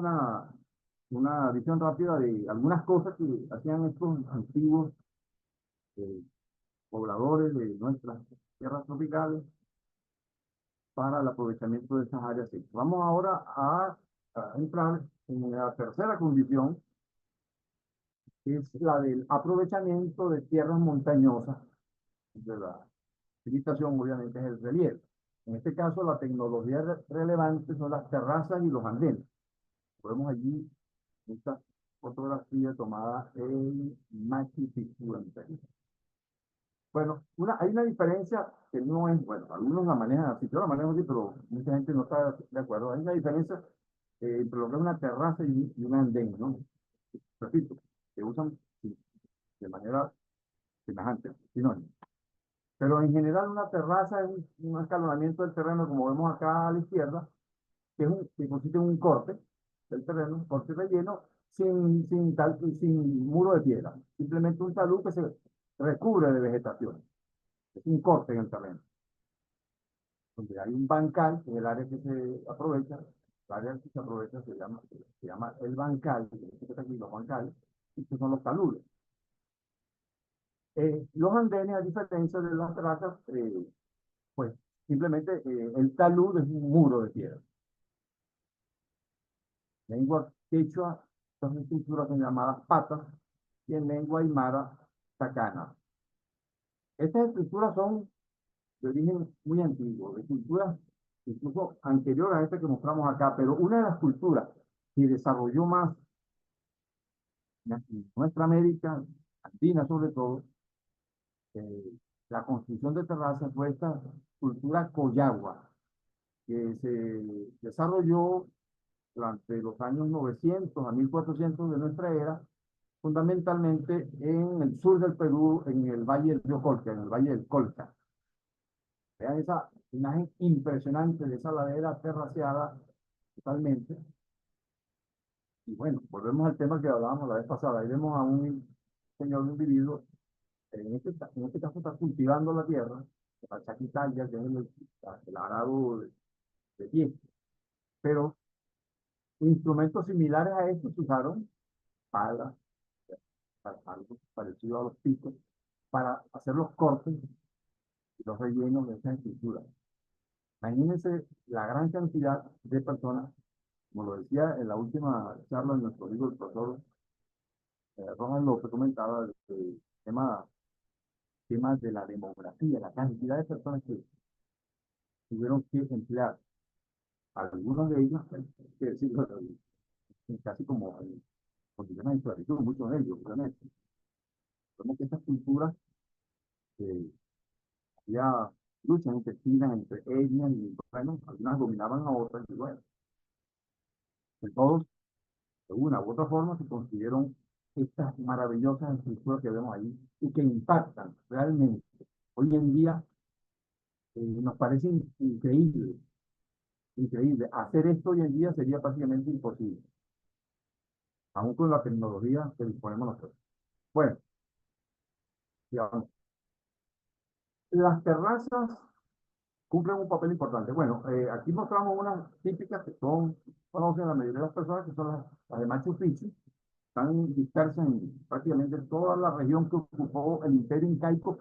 B: una visión rápida de algunas cosas que hacían estos antiguos eh, pobladores de nuestras tierras tropicales para el aprovechamiento de esas áreas secas. Vamos ahora a entrar en la tercera condición, que es la del aprovechamiento de tierras montañosas. De la limitación, obviamente, es el relieve. En este caso, la tecnología relevante son las terrazas y los andenes. Vemos allí esta fotografía tomada en Machu Picchu, en Perú. Bueno, hay una diferencia que no es, bueno, algunos la manejan así, yo la manejo así, pero mucha gente no está de acuerdo. Hay una diferencia entre lo que es una terraza y un andén, ¿no? Repito, se usan sí, de manera semejante, sinónimo. Pero en general una terraza es un escalonamiento del terreno, como vemos acá a la izquierda, que consiste en un corte del terreno, un corte relleno, sin muro de piedra. Simplemente un talud que se recubre de vegetación. Es un corte en el terreno. Donde hay un bancal, que es el área que se aprovecha, el área que se aprovecha se llama el bancal, que está aquí, los bancales, y estos son los taludes. Los andenes, a diferencia de las terrazas, pues simplemente el talud es un muro de piedra. Lengua quechua, estas estructuras son llamadas patas, y en lengua aymara, tacana. Estas estructuras son de origen muy antiguo, de culturas incluso anteriores a esta que mostramos acá, pero una de las culturas que desarrolló más en nuestra América, andina sobre todo, eh, la construcción de terrazas fue esta cultura Coyagua, que se desarrolló durante los años 900 a 1400 de nuestra era, fundamentalmente en el sur del Perú, en el valle del río Colca, en el valle del Colca. Vean esa imagen impresionante de esa ladera terraceada totalmente. Y bueno, volvemos al tema que hablábamos la vez pasada. Ahí vemos a un señor, un individuo, en este caso está cultivando la tierra, la chaquitalla, que es el arado de pie. Pero instrumentos similares a estos se usaron para algo parecido a los picos, para hacer los cortes y los rellenos de esa estructura. Imagínense la gran cantidad de personas, como lo decía en la última charla de nuestro amigo el profesor Ronald López, comentaba el tema de la demografía, la cantidad de personas que tuvieron que emplear. Algunos de ellos, hay que decirlo, casi como en condiciones de esclavitud, muchos de ellos, obviamente. Vemos que estas culturas eh, había luchas intestinas entre etnias y, bueno, algunas dominaban a otras, y bueno, de todos, de una u otra forma, se construyeron estas maravillosas estructuras que vemos ahí y que impactan realmente. Hoy en día nos parece increíble, increíble. Hacer esto hoy en día sería prácticamente imposible, aún con la tecnología que disponemos nosotros. Bueno, digamos, las terrazas cumplen un papel importante. Bueno, aquí mostramos unas típicas que conocen la mayoría de las personas, que son las de Machu Picchu. están dispersas en prácticamente toda la región que ocupó el Imperio Incaico,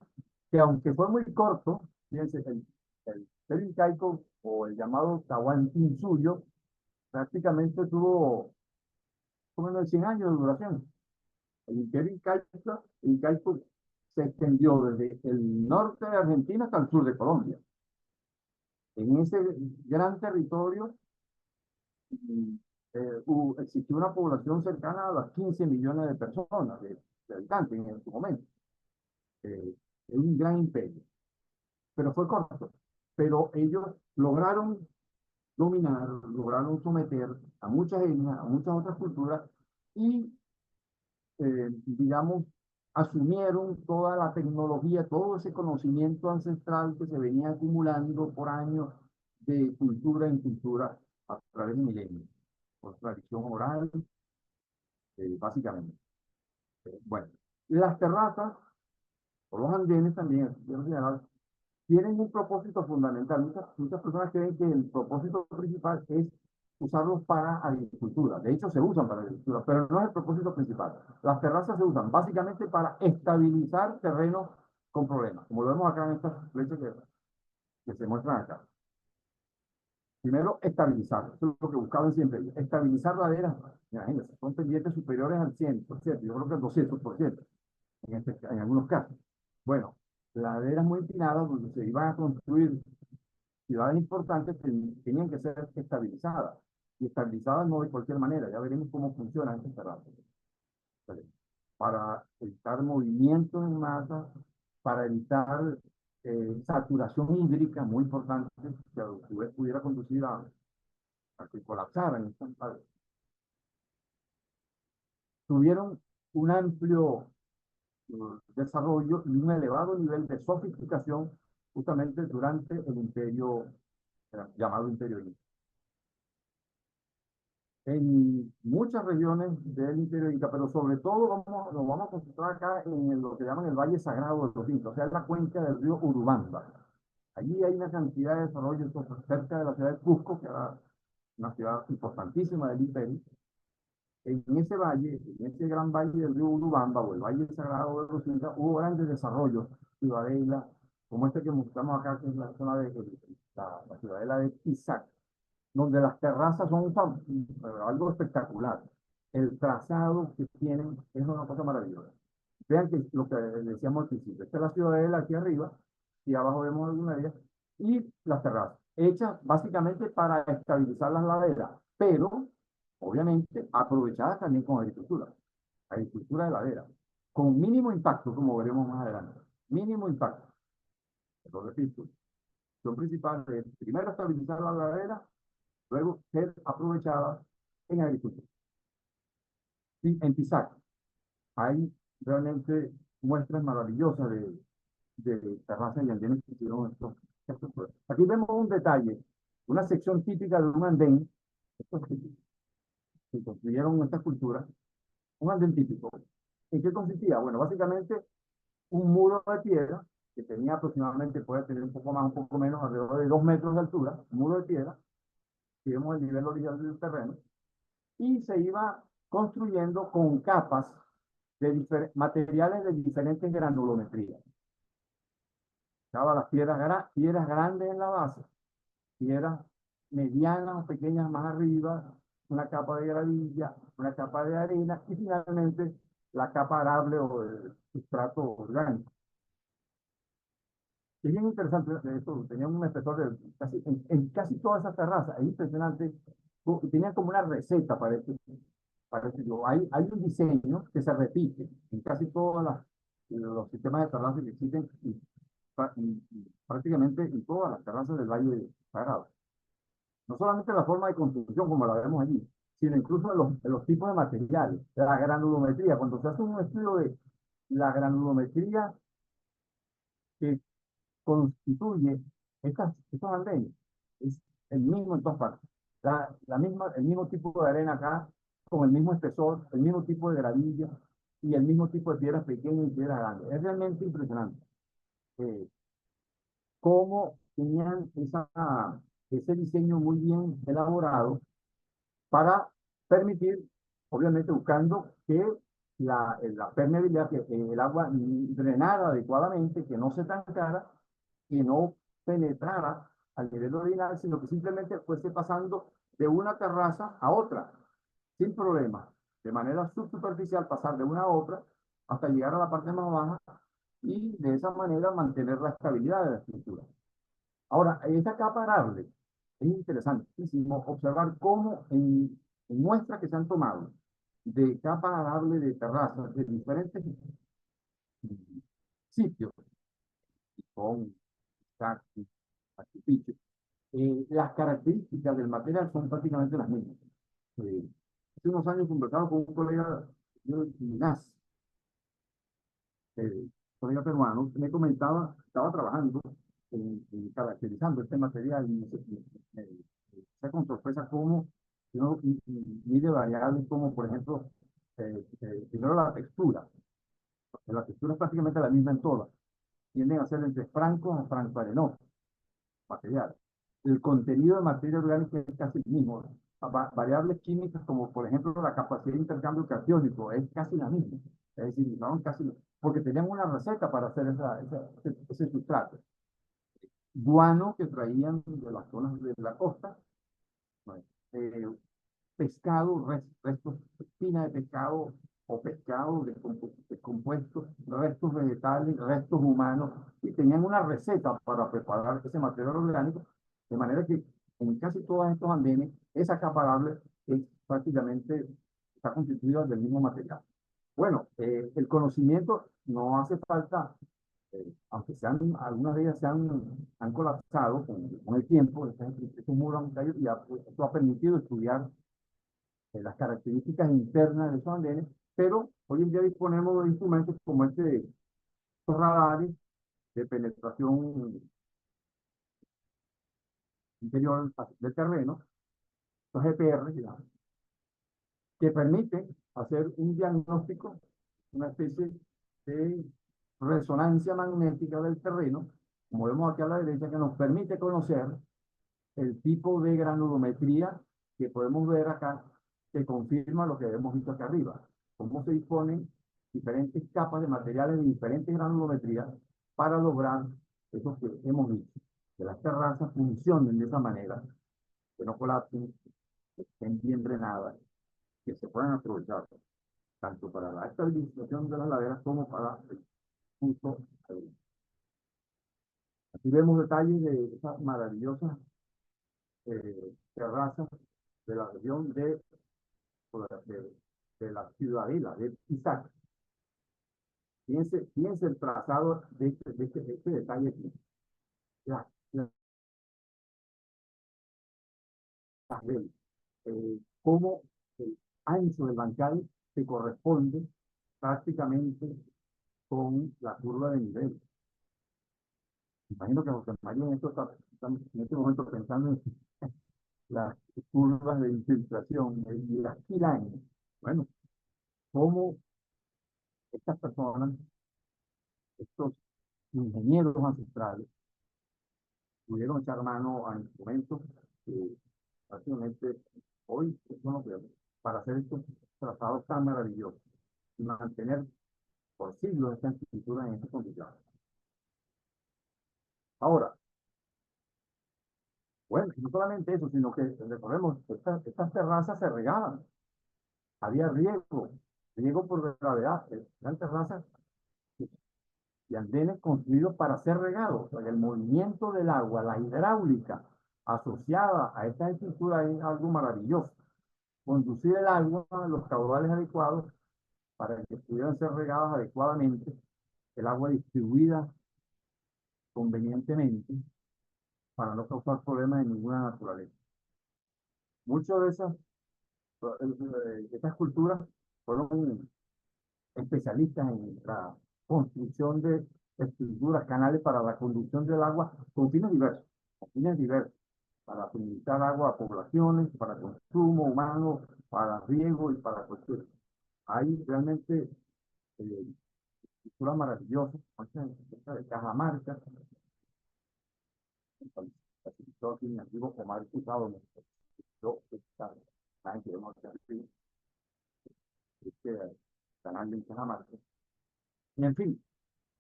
B: que aunque fue muy corto, fíjense, el Imperio Incaico o el llamado Tahuantinsuyo prácticamente tuvo como unos 100 años de duración. El Imperio Incaico se extendió desde el norte de Argentina hasta el sur de Colombia. En ese gran territorio existió una población cercana a las 15 millones de personas, de habitantes en su momento. Es un gran imperio, pero fue corto. Pero ellos lograron dominar, lograron someter a muchas etnias, a muchas otras culturas y, digamos, asumieron toda la tecnología, todo ese conocimiento ancestral que se venía acumulando por años de cultura en cultura a través de milenios, por tradición oral, básicamente. Bueno, las terrazas o los andenes también, quiero señalar, tienen un propósito fundamental. Muchas personas creen que el propósito principal es usarlos para agricultura. De hecho, se usan para agricultura, pero no es el propósito principal. Las terrazas se usan básicamente para estabilizar terrenos con problemas, como lo vemos acá en estas flechas que se muestran acá. Primero, estabilizar. Eso es lo que buscaban siempre. Estabilizar laderas. Imagínense, son pendientes superiores al 100%, yo creo que al 200% en algunos casos. Bueno, laderas muy empinadas donde se iban a construir ciudades importantes tenían que ser estabilizadas. Y estabilizadas no de cualquier manera. Ya veremos cómo funcionan estas terrazas. Para evitar movimientos en masa, para evitar saturación hídrica, muy importante, que a su vez pudiera conducir a que colapsaran. Tuvieron un amplio desarrollo y un elevado nivel de sofisticación justamente durante el imperio llamado Imperio Inca. En muchas regiones del Imperio Inca, pero sobre todo nos vamos a concentrar acá en lo que llaman el Valle Sagrado de los Incas, o sea, es la cuenca del río Urubamba. Allí hay una cantidad de desarrollo cerca de la ciudad de Cusco, que era una ciudad importantísima del imperio. En ese valle, en ese gran valle del río Urubamba, o el Valle Sagrado de los Incas, hubo grandes desarrollos, ciudadela, como este que mostramos acá, que es la zona de la ciudadela de Pisac, donde las terrazas son algo espectacular. El trazado que tienen es una cosa maravillosa. Vean que lo que decíamos al principio, esta es la ciudadela aquí arriba, y abajo vemos alguna de ellas, y las terrazas, hechas básicamente para estabilizar las laderas, pero obviamente aprovechadas también con agricultura de ladera, con mínimo impacto, como veremos más adelante. Mínimo impacto. Lo repito, lo principal es primero estabilizar la ladera, luego ser aprovechada en agricultura. Y en Pisac hay realmente muestras maravillosas de terrazas y andenes que hicieron estos pueblos. Aquí vemos un detalle, una sección típica de un andén, estos que construyeron esta cultura, un andén típico. ¿En qué consistía? Bueno, básicamente un muro de piedra que tenía aproximadamente, puede tener un poco más, un poco menos, alrededor de 2 metros de altura, un muro de piedra, si vemos el nivel original del terreno, y se iba construyendo con capas de materiales de diferentes granulometrías. Estaba las piedras grandes en la base, piedras medianas o pequeñas más arriba, una capa de gravilla, una capa de arena y finalmente la capa arable o el sustrato orgánico. Es bien interesante esto, tenía un espesor de en casi todas esas terrazas, es impresionante, tenían como una receta para este hay un diseño que se repite en casi todos los sistemas de terrazas que existen prácticamente en todas las terrazas del Valle Sagrado. No solamente la forma de construcción como la vemos allí, sino incluso en los tipos de materiales, la granulometría. Cuando se hace un estudio de la granulometría que constituye estos andenes, es el mismo en todas partes. El mismo tipo de arena acá, con el mismo espesor, el mismo tipo de gravilla y el mismo tipo de piedras pequeñas y piedras grandes. Es realmente impresionante cómo tenían ese diseño muy bien elaborado para permitir, obviamente buscando que la permeabilidad, que el agua drenara adecuadamente, que no se tancara, que no penetrara al nivel original, sino que simplemente fuese pasando de una terraza a otra, sin problema, de manera subsuperficial, pasar de una a otra hasta llegar a la parte más baja y de esa manera mantener la estabilidad de la estructura. Ahora, esta capa arable es interesantísimo observar cómo en muestras que se han tomado de capa arable de terrazas de diferentes sitios, con Cactus, Machu Picchu, las características del material son prácticamente las mismas. Hace unos años conversaba con un colega de Minas, colega peruano, que me comentaba, estaba trabajando caracterizando este material y me con sorpresa cómo uno mide variables como, por ejemplo, primero la textura. La textura es prácticamente la misma en todas. Tienden a ser entre francos a franco-arenosos material. El contenido de materia orgánica es casi el mismo. Variables químicas como por ejemplo la capacidad de intercambio catiónico es casi la misma. Es decir, usaban casi, porque tenían una receta para hacer ese sustrato. Guano que traían de las zonas de la costa, ¿no? eh, pescado, restos, espina de pescado o pescado descompuestos, restos vegetales, restos humanos, y tenían una receta para preparar ese material orgánico, de manera que en casi todos estos andenes, esa capa arable es prácticamente, está constituida del mismo material. Bueno, el conocimiento no hace falta, aunque algunas de ellas han colapsado con el tiempo, estos muros han caído y esto ha permitido estudiar las características internas de esos andenes, pero hoy en día disponemos de instrumentos como estos radares de penetración interior del terreno, los GPR, digamos, que permiten hacer un diagnóstico, una especie de resonancia magnética del terreno, como vemos aquí a la derecha, que nos permite conocer el tipo de granulometría que podemos ver acá, que confirma lo que hemos visto acá arriba, cómo se disponen diferentes capas de materiales de diferentes granulometrías para lograr eso que hemos visto, que las terrazas funcionen de esa manera, que no colapsen, que estén bien drenadas, que se puedan aprovechar tanto para la estabilización de las laderas como para el uso agrícola. Aquí vemos detalles de esas maravillosas terrazas de la región de la ciudadela de Pisac. Fíjense el trazado de este detalle aquí. La, la, cómo el ancho del bancal se corresponde prácticamente con la curva de nivel. Imagino que José María en, está en este momento pensando en las curvas de infiltración y las kilanes. Bueno, cómo estas personas, estos ingenieros ancestrales, pudieron echar mano a instrumentos que prácticamente hoy son los que para hacer estos tratados tan maravillosos y mantener por siglos esta escritura en estas condiciones. Ahora, bueno, no solamente eso, sino que recordemos, estas terrazas se regaban, había riego por gravedad, eran terrazas y andenes construidos para ser regados. O sea, el movimiento del agua, la hidráulica asociada a esta estructura es algo maravilloso. Conducir el agua a los caudales adecuados para que pudieran ser regadas adecuadamente, el agua distribuida convenientemente para no causar problemas de ninguna naturaleza. Muchas de estas culturas fueron especialistas en la construcción de estructuras, canales para la conducción del agua con fines diversos, para suministrar agua a poblaciones, para consumo humano, para riego y para cuestiones. Hay realmente estructuras maravillosas, esta de Cajamarca, el aquí mi antiguo Omar Cruzado, yo, saben que hemos este canal de Cajamarca. Y en fin,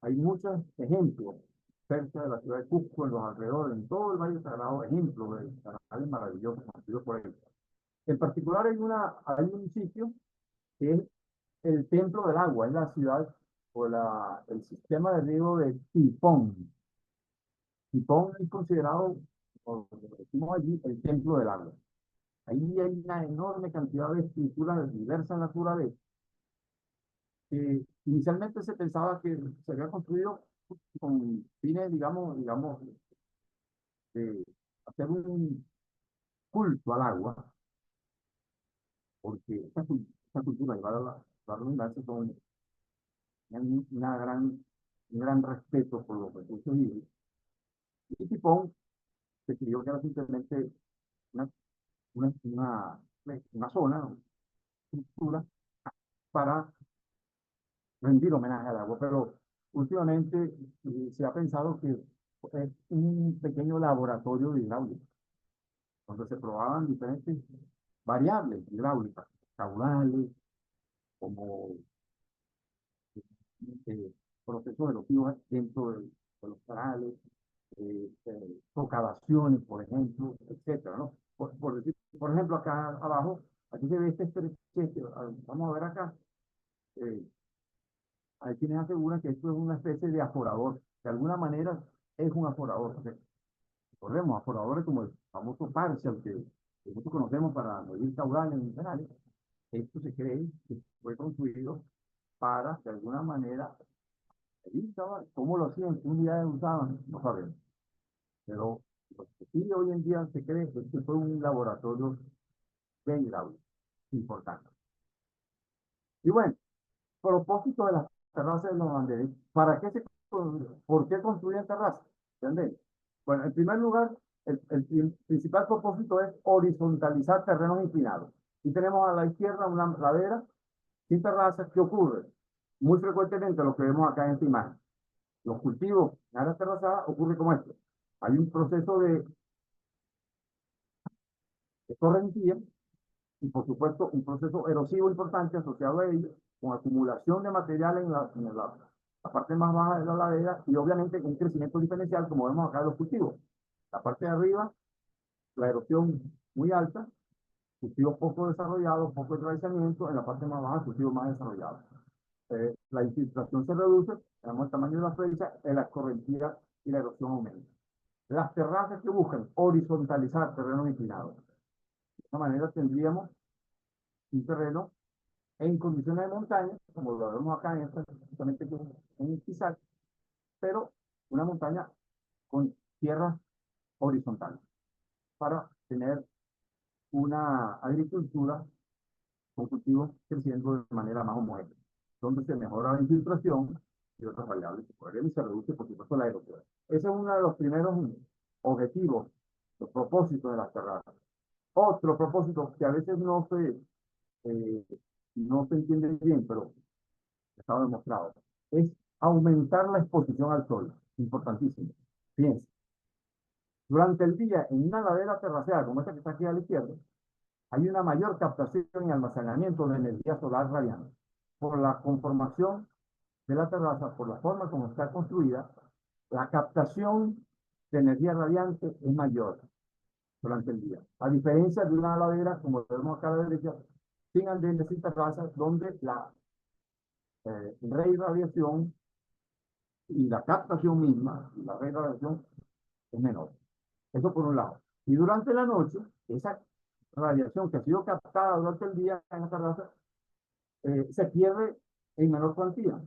B: hay muchos ejemplos cerca de la ciudad de Cusco, en los alrededores, en todo el Valle Sagrado, ejemplos de canales maravillosos construidos por ellos. En particular hay un sitio que es el Templo del Agua, es la ciudad o el sistema de riego de Tipón. Tipón es considerado, como decimos allí, el Templo del Agua. Ahí hay una enorme cantidad de estructuras de diversa naturaleza. Inicialmente se pensaba que se había construido con fines, digamos, de hacer un culto al agua, porque esta cultura, y la redundancia, una un gran respeto por los recursos hídricos. Y Tipón se creyó que era simplemente una, una zona, una estructura para rendir homenaje al agua, pero últimamente se ha pensado que es un pequeño laboratorio de hidráulica, donde se probaban diferentes variables hidráulicas, caudales, como procesos erosivos dentro de los canales, socavaciones, por ejemplo, etcétera, ¿no? Por ejemplo, acá abajo, aquí se ve este estrecho, vamos a ver acá, eh, hay quienes aseguran que esto es una especie de aforador, de alguna manera es un aforador. O sea, recordemos, aforadores como el famoso parcial que nosotros conocemos para medir caudales en canales, esto se cree que fue construido para, de alguna manera, ¿cómo lo hacían? ¿Qué unidades usaban? No sabemos. Pero lo que sí hoy en día se cree es que fue un laboratorio de hidráulica importante. Y bueno, propósito de las terrazas de los banderes, ¿por qué construyen terrazas? ¿Entendés? Bueno, en primer lugar, el principal propósito es horizontalizar terrenos inclinados. Y tenemos a la izquierda una ladera sin terrazas. ¿Qué ocurre? Muy frecuentemente lo que vemos acá en esta imagen. Los cultivos en áreas terrazadas ocurre como esto. Hay un proceso de correntía y, por supuesto, un proceso erosivo importante asociado a ello, con acumulación de material la parte más baja de la ladera y, obviamente, un crecimiento diferencial, como vemos acá en los cultivos. La parte de arriba, la erosión muy alta, cultivos poco desarrollados, poco enraizamiento; en la parte más baja, cultivos más desarrollados. La infiltración se reduce, tenemos el tamaño de la flecha, la escorrentía y la erosión aumenta. Las terrazas que buscan horizontalizar terrenos inclinados. De esta manera tendríamos un terreno en condiciones de montaña, como lo vemos acá justamente en Pisac, pero una montaña con tierras horizontales, para tener una agricultura con cultivos creciendo de manera más homogénea, donde se mejora la infiltración y otras variables que pueden, y se reduce, por supuesto, la erosión. Ese es uno de los primeros objetivos, los propósitos de las terrazas. Otro propósito que a veces eh, no se entiende bien, pero está demostrado, es aumentar la exposición al sol. Importantísimo. Fíjense, durante el día, en una ladera terracea como esta que está aquí a la izquierda, hay una mayor captación y almacenamiento de energía solar radiante. Por la conformación de la terraza, por la forma como está construida, la captación de energía radiante es mayor durante el día. A diferencia de una ladera, como vemos acá a la derecha, sin andenes, sin terrazas, donde la reirradiación y la captación misma, la reirradiación es menor. Eso por un lado. Y durante la noche, esa radiación que ha sido captada durante el día en la terraza se pierde en menor cuantía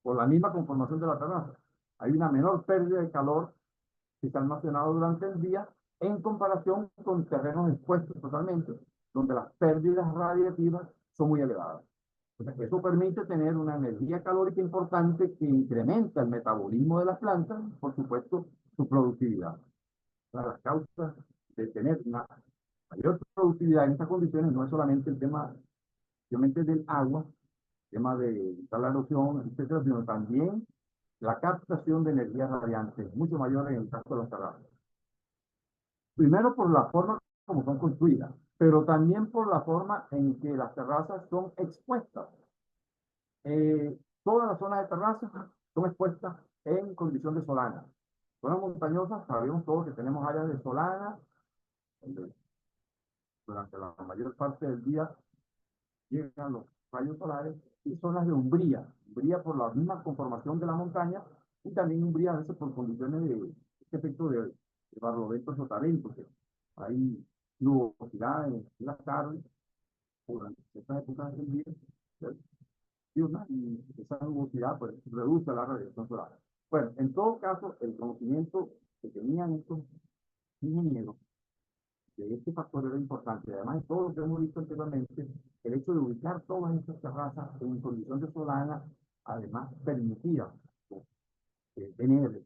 B: por la misma conformación de la terraza. Hay una menor pérdida de calor que está almacenado durante el día en comparación con terrenos expuestos totalmente, donde las pérdidas radiativas son muy elevadas. Entonces, eso permite tener una energía calórica importante que incrementa el metabolismo de las plantas, por supuesto, su productividad. Una de las causas de tener una mayor productividad en estas condiciones no es solamente el tema, obviamente, del agua, el tema de la erosión, etcétera, sino también la captación de energía radiante, mucho mayor en el caso de las terrazas. Primero, por la forma como son construidas. pero también por la forma en que las terrazas son expuestas. Todas las zonas de terrazas son expuestas en condición de solana. Zonas montañosas, sabemos todos que tenemos áreas de solana, donde durante la mayor parte del día llegan los rayos solares, y zonas de umbría, umbría por la misma conformación de la montaña, y también umbría a veces por condiciones de este efecto de barlovento sotavento, que hay nubosidad en las tardes, durante ciertas épocas del día, y esa nubosidad pues reduce la radiación solar. Bueno, en todo caso, el conocimiento que tenían estos ingenieros de este factor era importante. Además de todo lo que hemos visto anteriormente, el hecho de ubicar todas estas terrazas en condición de solana, además permitía tener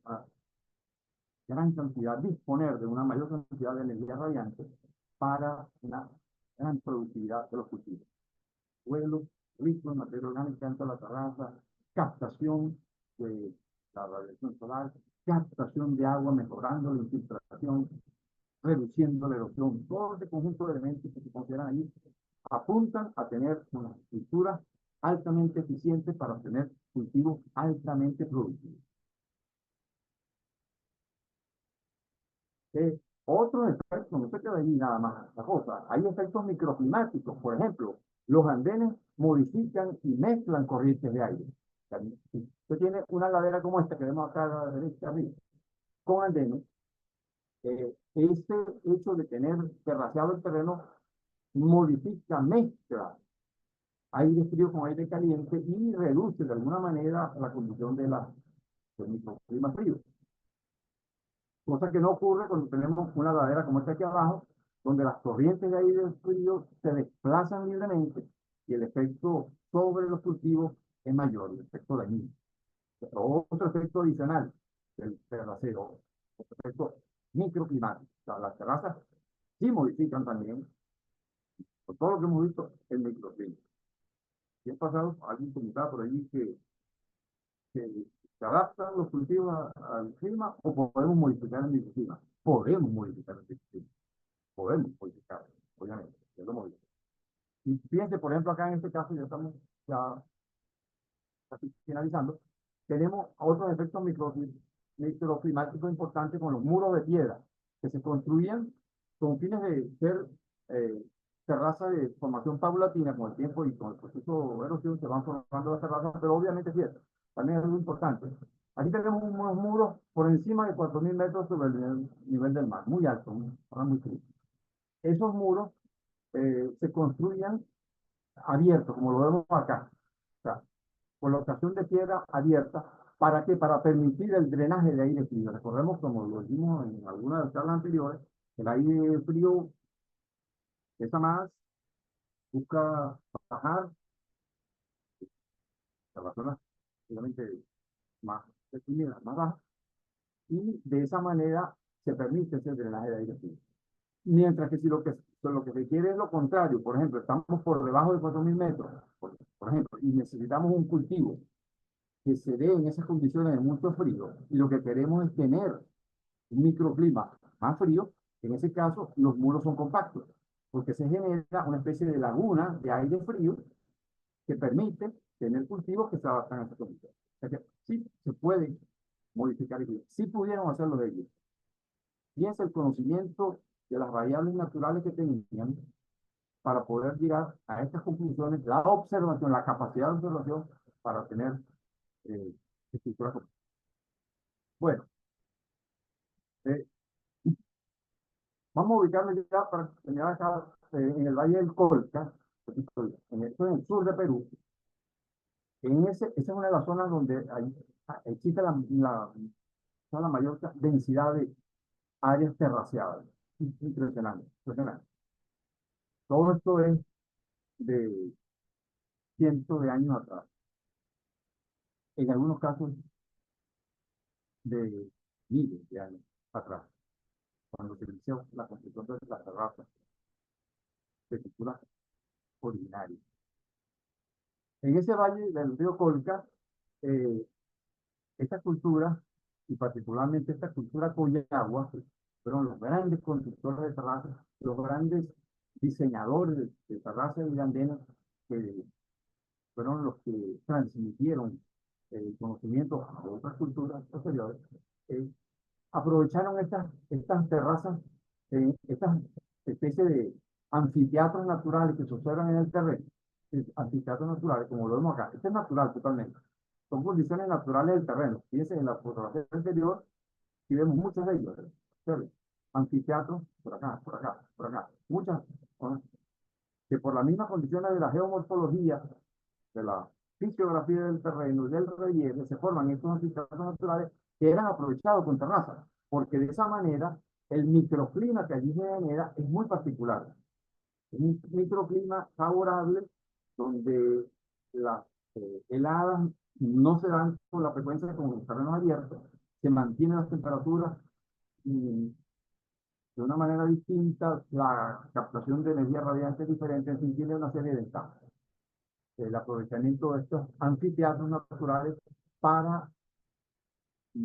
B: gran cantidad, disponer de una mayor cantidad de energía radiante para una gran productividad de los cultivos. Suelos ricos en materia orgánica dentro de la terraza, captación de la radiación solar, captación de agua, mejorando la infiltración, reduciendo la erosión. Todo este conjunto de elementos que se consideran ahí apuntan a tener una estructura altamente eficiente para obtener cultivos altamente productivos. Otros efectos, no se queda ahí nada más la cosa, hay efectos microclimáticos, por ejemplo, los andenes modifican y mezclan corrientes de aire. Si usted tiene una ladera como esta que vemos acá a la derecha arriba, con andenes, este hecho de tener terraceado el terreno modifica, mezcla aire frío con aire caliente y reduce de alguna manera la condición del microclima frío. Cosa que no ocurre cuando tenemos una ladera como esta aquí abajo, donde las corrientes de aire frío se desplazan libremente y el efecto sobre los cultivos es mayor, el efecto dañino. Otro efecto adicional del terracero, otro efecto microclimático. O sea, las terrazas sí modifican también, por todo lo que hemos visto, el microclima. Y es pasado, alguien comentaba por allí que se adaptan los cultivos al clima o podemos modificar el microclima. Podemos modificar el microclima. Podemos modificar, obviamente. Ya lo hemos visto. Y fíjense, por ejemplo, acá en este caso, ya estamos ya casi finalizando, tenemos otros efectos microclimáticos importantes con los muros de piedra que se construían con fines de ser eh, terrazas de formación paulatina con el tiempo y con el proceso de erosión se van formando las terrazas, pero obviamente es cierto, también es algo importante. Aquí tenemos unos muros por encima de 4.000 metros sobre el nivel del mar, muy alto, muy frío. Esos muros se construían abiertos, como lo vemos acá. O sea, colocación de piedra abierta. ¿Para qué? Para permitir el drenaje de aire frío. Recordemos, como lo dijimos en algunas de las charlas anteriores, el aire frío pesa más, busca bajar a las zonas obviamente más deprimidas, más bajas, y de esa manera se permite ese drenaje de aire frío. Mientras que si lo que se quiere es lo contrario, por ejemplo, estamos por debajo de 4.000 metros, por ejemplo, y necesitamos un cultivo que se dé en esas condiciones de mucho frío, y lo que queremos es tener un microclima más frío, en ese caso los muros son compactos, porque se genera una especie de laguna de aire frío que permite tener cultivos que se adaptan a esas condiciones. O sea que sí se puede modificar el clima, sí pudieron hacerlo de ellos. Y es el conocimiento de las variables naturales que tenían para poder llegar a estas conclusiones, la observación, la capacidad de observación para tener eh, estructuras. Bueno, eh, vamos a ubicarnos ya para terminar acá en el Valle del Colca, esto en el sur de Perú. Esa es una de las zonas donde existe la mayor densidad de áreas terraceadas. Impresionante, impresionante. Todo esto es de cientos de años atrás. En algunos casos de miles de años atrás, cuando se inició la construcción de las terrazas de cultura originaria. En ese valle del río Colca, eh, esta cultura, y particularmente esta cultura Collagua, fueron los grandes constructores de terrazas, los grandes diseñadores de terrazas y de andenes que fueron los que transmitieron el conocimiento a otras culturas posteriores, eh, aprovecharon estas terrazas, estas especies de anfiteatros naturales que se observan en el terreno, anfiteatros naturales, como lo vemos acá. Este es natural totalmente. Son condiciones naturales del terreno. Fíjense en la fotografía anterior, y vemos muchos de ellos. ¿Sí? Anfiteatros, por acá, por acá, por acá. Muchas, ¿no? Que por las mismas condiciones de la geomorfología, de la fisiografía del terreno y del relieve, se forman estos anfiteatros naturales que eran aprovechados con terrazas, porque de esa manera el microclima que allí se genera es muy particular. Es un microclima favorable donde las heladas no se dan con la frecuencia como en los terrenos abiertos, se mantienen las temperaturas y de una manera distinta, la captación de energía radiante es diferente, en fin, tiene una serie de ventajas. El aprovechamiento de estos anfiteatros naturales para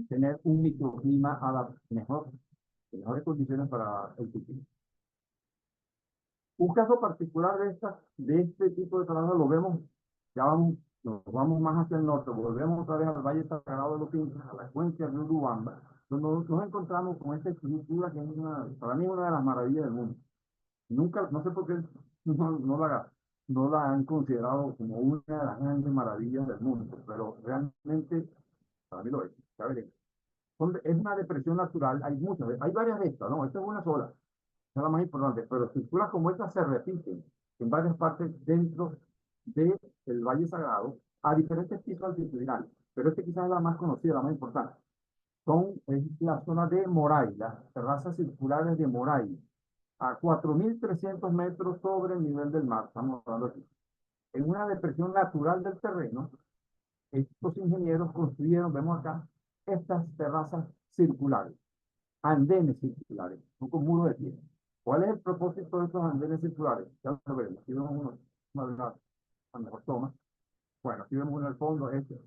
B: tener un microclima mejores condiciones para el cultivo. Un caso particular de este tipo de trabajo lo vemos, ya vamos, nos vamos más hacia el norte, volvemos otra vez al Valle Sagrado de los Incas, a la cuenca de Urubamba, donde nos encontramos con esta estructura que es para mí es una de las maravillas del mundo. Nunca, no sé por qué no la han considerado como una de las grandes maravillas del mundo, pero realmente para mí lo es. ¿Sabes? Es una depresión natural, hay muchas, hay varias de estas, ¿no? Esta es una sola, esta es la más importante, pero estructuras como estas se repiten en varias partes dentro del Valle Sagrado a diferentes pisos altitudinales, pero este quizás es la más conocida, la más importante. Es la zona de Moray, las terrazas circulares de Moray, a 4.300 metros sobre el nivel del mar, estamos hablando aquí. En una depresión natural del terreno, estos ingenieros construyeron, vemos acá, estas terrazas circulares, andenes circulares, son con muros de piedra. ¿Cuál es el propósito de estos andenes circulares? Ya lo vemos, aquí vemos una mejor toma. Bueno, aquí vemos uno al fondo, este.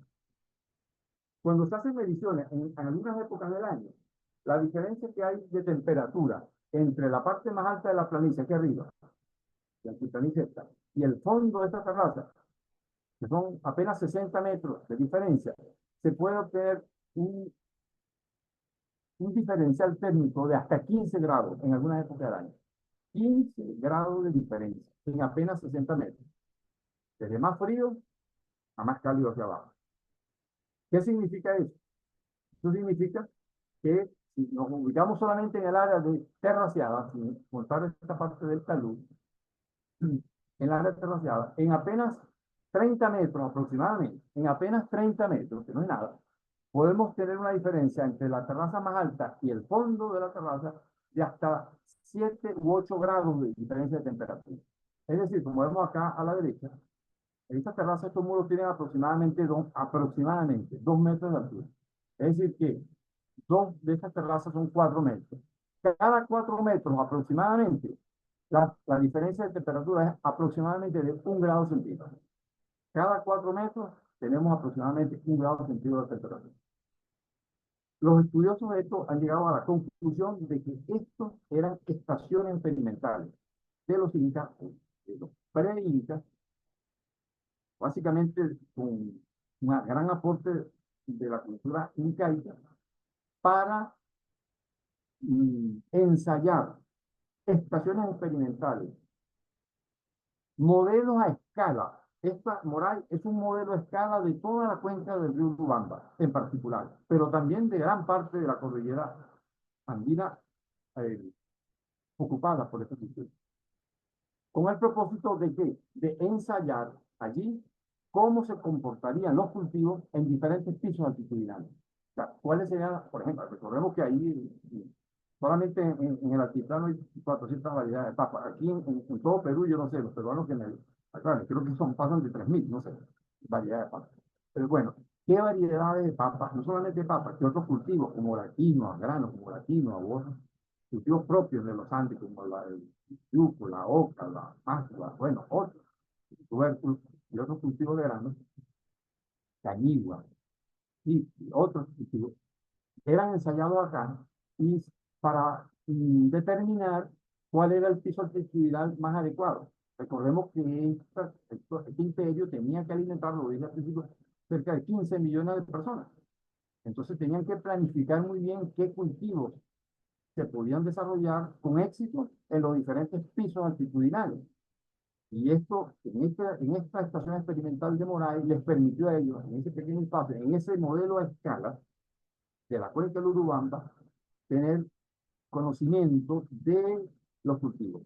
B: Cuando se hacen mediciones en algunas épocas del año, la diferencia que hay de temperatura entre la parte más alta de la planicie, aquí arriba, la altiplanicie esta, y el fondo de esta terraza, que son apenas 60 metros de diferencia, se puede obtener un, un diferencial térmico de hasta 15 grados en algunas épocas del año. 15 grados de diferencia en apenas 60 metros. Desde más frío a más cálido hacia abajo. ¿Qué significa eso? Eso significa que si nos ubicamos solamente en el área de terraceada, sin contar esta parte del talud, en el área terraceada, en apenas 30 metros aproximadamente, en apenas 30 metros, que no es nada, podemos tener una diferencia entre la terraza más alta y el fondo de la terraza de hasta 7 u 8 grados de diferencia de temperatura. Es decir, como vemos acá a la derecha, en esta terraza estos muros tienen aproximadamente 2 metros de altura. Es decir, que dos de estas terrazas son 4 metros. Cada 4 metros aproximadamente, la diferencia de temperatura es aproximadamente de 1 grado centígrado. Cada 4 metros tenemos aproximadamente 1 grado centígrado de temperatura. Los estudiosos de esto han llegado a la conclusión de que estos eran estaciones experimentales de los incas, de los pre-incas, básicamente con un gran aporte de la cultura incaica para ensayar estaciones experimentales, modelos a escala. Esta Moray es un modelo a escala de toda la cuenca del río Urubamba en particular, pero también de gran parte de la cordillera andina eh, ocupada por esta cultura. Con el propósito de que de ensayar allí cómo se comportarían los cultivos en diferentes pisos altitudinales. O sea, cuáles serían, por ejemplo, recordemos que ahí solamente en el altiplano hay 400 variedades de papas. Aquí en todo Perú, yo no sé, los peruanos que me aclaren, creo que pasan de 3.000, no sé, variedades de papas. Pero bueno, ¿qué variedades de papas? No solamente de papas, que otros cultivos como la quinoa, granos como la quinoa u otros cultivos propios de los Andes, como el yuco, la oca, la pascua, bueno, otros tubérculos y otros cultivos de granos, cañigua y otros cultivos, eran ensayados acá y para determinar ¿Cuál era el piso altitudinal más adecuado? Recordemos que este imperio tenía que alimentar, lo dije al principio, cerca de 15 millones de personas. Entonces tenían que planificar muy bien qué cultivos se podían desarrollar con éxito en los diferentes pisos altitudinales. Y esto, en esta estación experimental de Moray, les permitió a ellos, en ese pequeño espacio, en ese modelo a escala de la cuenca del Urubamba, tener conocimiento de los cultivos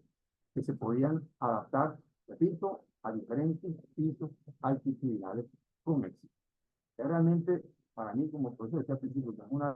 B: que se podían adaptar, repito, a diferentes pisos altitudinales con éxito. Es realmente, para mí, como profesor, decía al principio, es una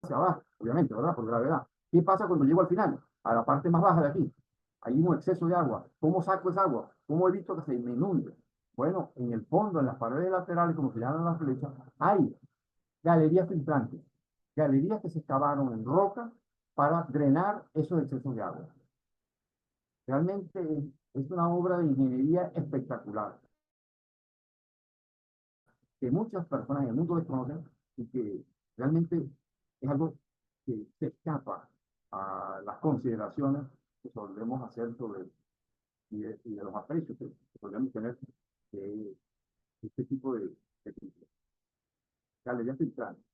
B: hacia abajo, obviamente, ¿verdad? Por gravedad. ¿Qué pasa cuando llego al final? A la parte más baja de aquí. Hay un exceso de agua. ¿Cómo saco esa agua? ¿Cómo evito que se me inunde? Bueno, en el fondo, en las paredes laterales, como se llaman las flechas, hay galerías filtrantes, galerías que se excavaron en roca para drenar esos excesos de agua. Realmente es una obra de ingeniería espectacular, que muchas personas en el mundo desconocen y que realmente es algo que se escapa a las consideraciones que solemos hacer sobre y de los aprecios que solemos tener de este tipo de pinturas. Galerías filtrantes.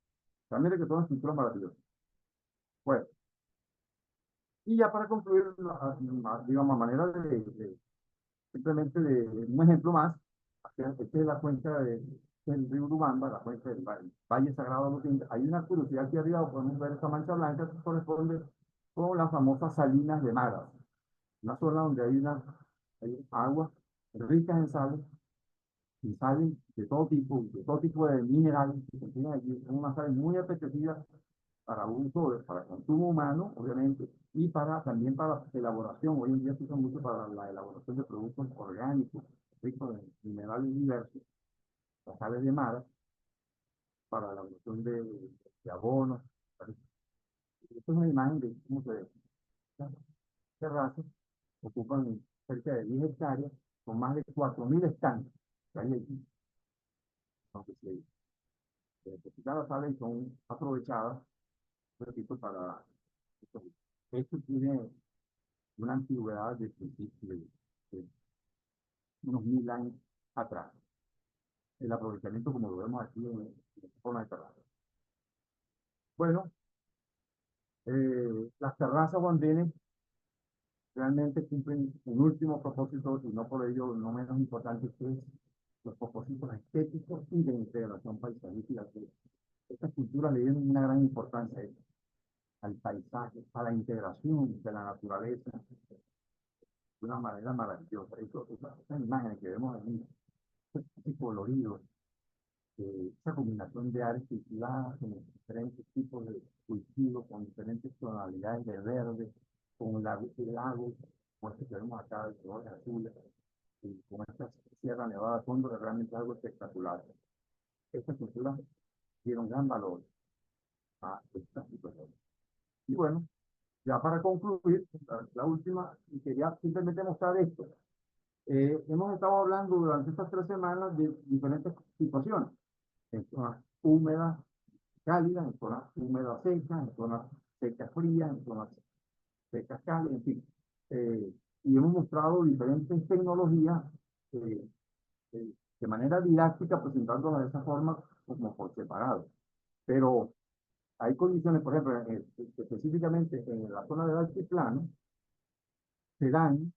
B: También que son estructuras maravillosas. Bueno, y ya para concluir, digamos, a manera simplemente de un ejemplo más, esta es la cuenca del río Urubamba, la cuenca del Valle Sagrado de los Incas. Hay una curiosidad aquí arriba, podemos ver esta mancha blanca que corresponde con las famosas salinas de Maras, una zona donde hay aguas ricas en sales y salen de todo tipo de minerales que contienen allí. Son unas sales muy apetecidas para uso, para consumo humano, obviamente, y también para elaboración. Hoy en día se usa mucho para la elaboración de productos orgánicos, ricos en minerales diversos, las sales de mar, para la elaboración de abonos. Esta es una imagen de cómo se ve. Estas terrazas ocupan cerca de 10 hectáreas, con más de 4.000 estanques que hay allí, aunque se necesitan las sales y son aprovechadas, repito, para esto. Esto tiene una antigüedad de principios de unos 1.000 años atrás. El aprovechamiento, como lo vemos aquí en forma de terraza. Bueno, las terrazas o andenes realmente cumplen un último propósito y no por ello no menos importante, que es los propósitos estéticos y de integración paisajística. Estas culturas le dieron una gran importancia al paisaje, a la integración de la naturaleza de una manera maravillosa. Esas imágenes que vemos aquí, ese colorido, esa combinación de áreas cultivadas con diferentes tipos de cultivos, con diferentes tonalidades de verde, con lagos, como este que vemos acá, de colores azules, y con esta Sierra Nevada de fondo, que realmente es algo espectacular. Estas culturas dieron gran valor a esta situación. Y bueno, ya para concluir, la última, quería simplemente mostrar esto. Hemos estado hablando durante estas 3 semanas de diferentes situaciones, en zonas húmedas, cálidas, en zonas húmedas secas, en zonas secas frías, en zonas secas cálidas, en fin. Y hemos mostrado diferentes tecnologías eh, de manera didáctica, presentándolas de esa forma como por separado. Pero hay condiciones, por ejemplo, específicamente en la zona del altiplano, se dan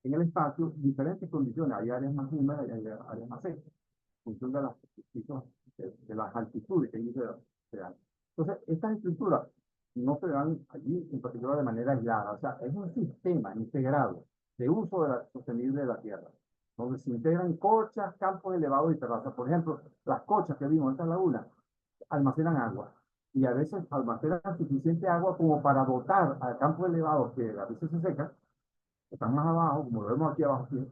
B: en el espacio diferentes condiciones. Hay áreas más húmedas y hay áreas más secas, en función de las altitudes que allí se dan. Entonces, estas estructuras no se dan allí en particular de manera aislada. O sea, es un sistema integrado de uso sostenible de la tierra, donde se integran cochas, campos elevados y terrazas. Por ejemplo, las cochas que vimos en esta laguna almacenan agua y a veces almacenan suficiente agua como para dotar al campo elevado que a veces se seca, están más abajo, como lo vemos aquí abajo, aquí,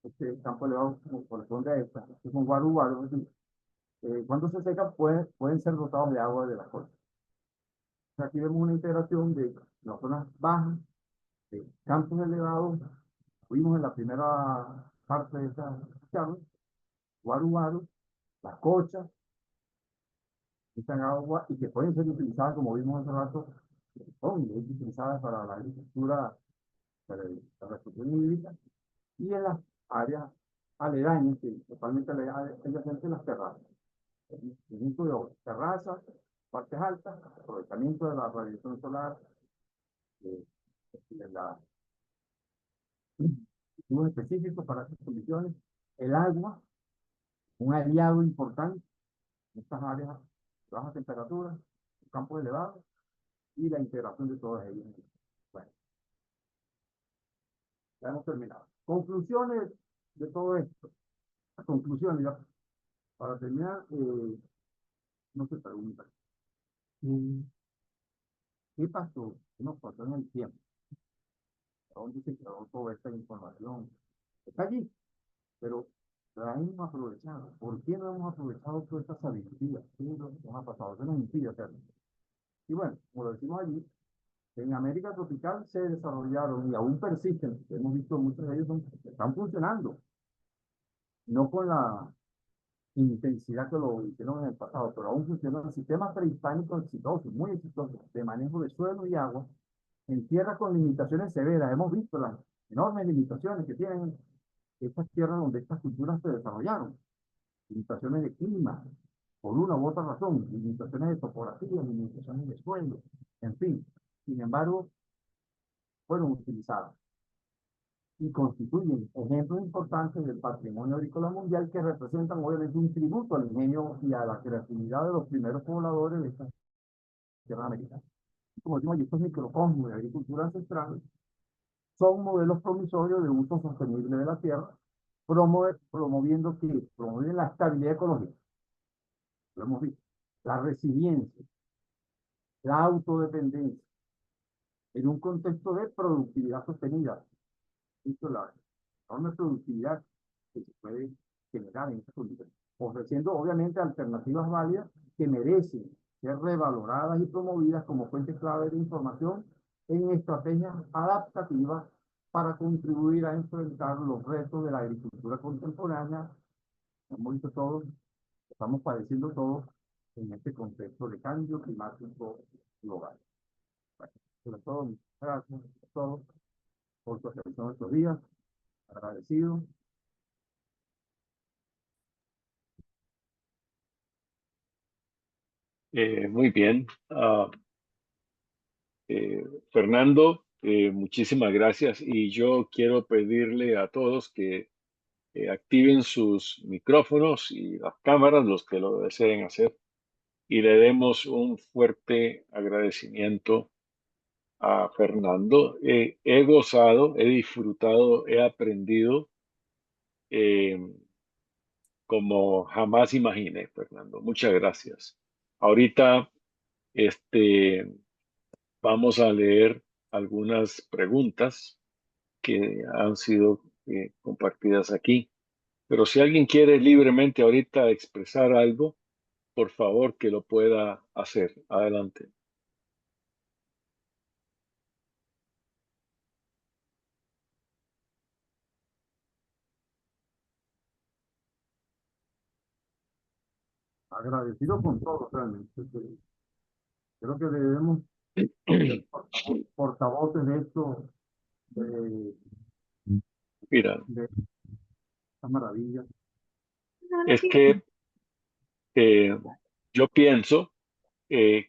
B: este campo elevado como corresponde a esta, este es un guaru, cuando se secan pueden ser dotados de agua de la costa. Aquí vemos una integración de las zonas bajas, de campos elevados. Vimos en la primera parte de esta charla, Guaru Guaru, las cochas, necesitan agua y que pueden ser utilizadas, como vimos hace rato, son utilizadas para la agricultura, para la restitución hídrica, y en las áreas aledañas, que totalmente adyacentes a las terrazas. El conjunto de terrazas, partes altas, aprovechamiento de la radiación solar, eh, de la cultivos específicos para estas condiciones, el agua, un aliado importante en estas áreas de bajas temperaturas, campos elevados, y la integración de todas ellas. Bueno, ya hemos terminado. Conclusiones de todo esto. Conclusiones, ya para terminar, no se pregunta, ¿qué pasó? ¿Qué nos pasó en el tiempo? ¿A dónde se quedó toda esta información? Está allí, pero la hemos aprovechado. ¿Por qué no hemos aprovechado toda esta sabiduría? ¿Qué nos ha pasado? ¿Qué nos impide hacerlo? Y bueno, como lo decimos allí, en América tropical se desarrollaron y aún persisten, hemos visto muchos de ellos están funcionando, no con la intensidad que lo hicieron en el pasado, pero aún funcionan sistemas prehispánicos exitosos, muy exitosos, de manejo de suelo y agua, en tierras con limitaciones severas. Hemos visto las enormes limitaciones que tienen estas tierras donde estas culturas se desarrollaron, limitaciones de clima, por una u otra razón, limitaciones de topografía, limitaciones de suelo, en fin. Sin embargo, fueron utilizadas y constituyen ejemplos importantes del patrimonio agrícola mundial que representan obviamente un tributo al ingenio y a la creatividad de los primeros pobladores de esta tierra americana. Como decimos, estos microcosmos de agricultura ancestral son modelos promisorios de uso sostenible de la tierra, promoviendo la estabilidad ecológica, lo hemos visto, la resiliencia, la autodependencia, en un contexto de productividad sostenida, visto la enorme productividad que se puede generar en estas condiciones, ofreciendo obviamente alternativas válidas que merecen ser revaloradas y promovidas como fuentes clave de información en estrategias adaptativas para contribuir a enfrentar los retos de la agricultura contemporánea. Hemos visto todos, estamos padeciendo todos en este contexto de cambio climático global. Bueno, sobre todo, muchas gracias a todos por su atención estos días. Agradecido.
A: Muy bien. Fernando, muchísimas gracias. Y yo quiero pedirle a todos que activen sus micrófonos y las cámaras, los que lo deseen hacer, y le demos un fuerte agradecimiento a Fernando. He gozado, he disfrutado, he aprendido eh, como jamás imaginé, Fernando. Muchas gracias. Ahorita vamos a leer algunas preguntas que han sido compartidas aquí. Pero si alguien quiere libremente ahorita expresar algo, por favor que lo pueda hacer. Adelante.
B: Agradecido con todos realmente. Creo que debemos ser portavoces de esto, de,
A: Mira,
B: de estas maravillas.
A: es que eh, yo pienso que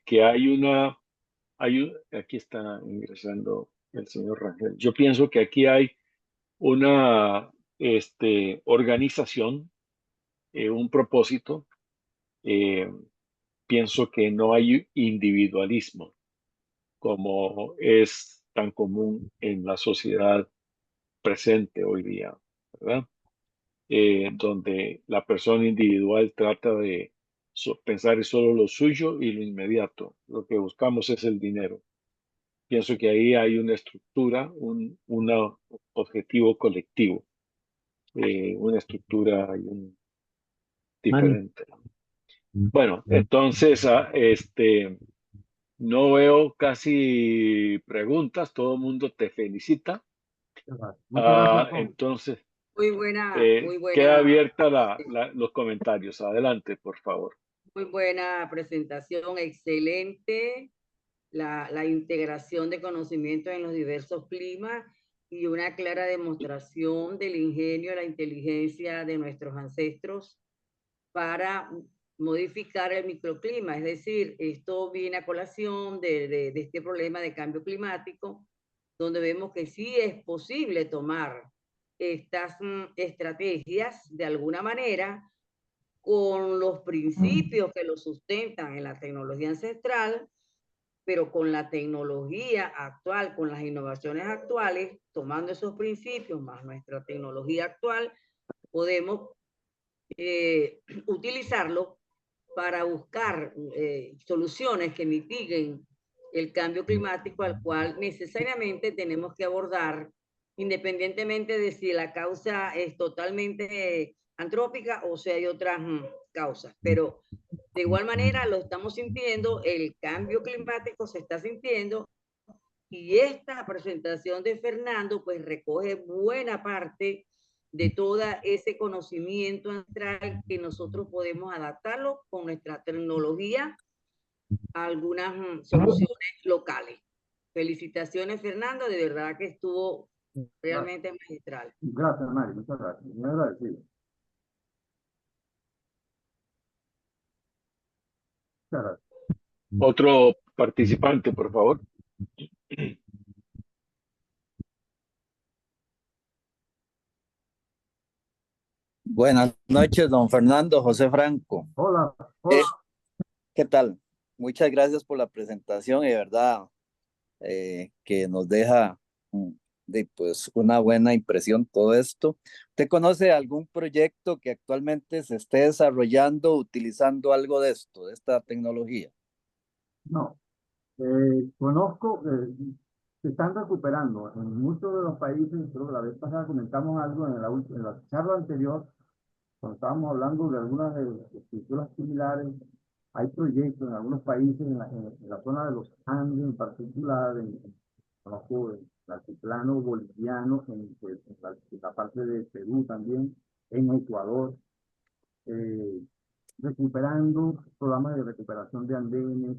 A: aquí está ingresando el señor Rangel. Yo pienso que aquí hay una organización, un propósito. eh, Pienso que no hay individualismo como es tan común en la sociedad presente hoy día, ¿verdad? Donde la persona individual trata de pensar en solo lo suyo y lo inmediato. Lo que buscamos es el dinero. Pienso que ahí hay una estructura, un objetivo colectivo, una estructura y un diferente. Bueno, entonces, no veo casi preguntas, todo el mundo te felicita.
B: Muchas gracias a todos.
A: Entonces,
C: Muy
A: queda
C: buena,
A: abierta los comentarios. Adelante, por favor.
C: muy buena presentación, excelente. La integración de conocimientos en los diversos climas y una clara demostración del ingenio, la inteligencia de nuestros ancestros para modificar el microclima. Es decir, esto viene a colación de este problema de cambio climático, donde vemos que sí es posible tomar estas estrategias de alguna manera con los principios que lo sustentan en la tecnología ancestral, pero con la tecnología actual, con las innovaciones actuales, tomando esos principios más nuestra tecnología actual, podemos utilizarlo para buscar soluciones que mitiguen el cambio climático al cual necesariamente tenemos que abordar, independientemente de si la causa es totalmente antrópica o si hay otras causas. Pero de igual manera lo estamos sintiendo, el cambio climático se está sintiendo y esta presentación de Fernando pues recoge buena parte de todo ese conocimiento ancestral que nosotros podemos adaptarlo con nuestra tecnología a algunas soluciones locales. Felicitaciones, Fernando, de verdad que estuvo realmente magistral.
B: Gracias, Mari, muchas gracias. Muy agradecido. Muchas gracias.
A: Otro participante, por favor.
D: Buenas noches, don Fernando José Franco.
B: Hola,
D: Eh,
B: hola.
D: ¿Qué tal? Muchas gracias por la presentación y de verdad que nos deja pues una buena impresión todo esto. ¿Usted conoce algún proyecto que actualmente se esté desarrollando utilizando algo de esto, de esta tecnología?
B: No, conozco, se están recuperando en muchos de los países. Creo que la vez pasada comentamos algo en la charla anterior, cuando estábamos hablando de algunas estructuras similares. Hay proyectos en algunos países, en la zona de los Andes en particular, conozco el altiplano boliviano, pues, en la parte de Perú también, en Ecuador, eh, recuperando programas de recuperación de andenes,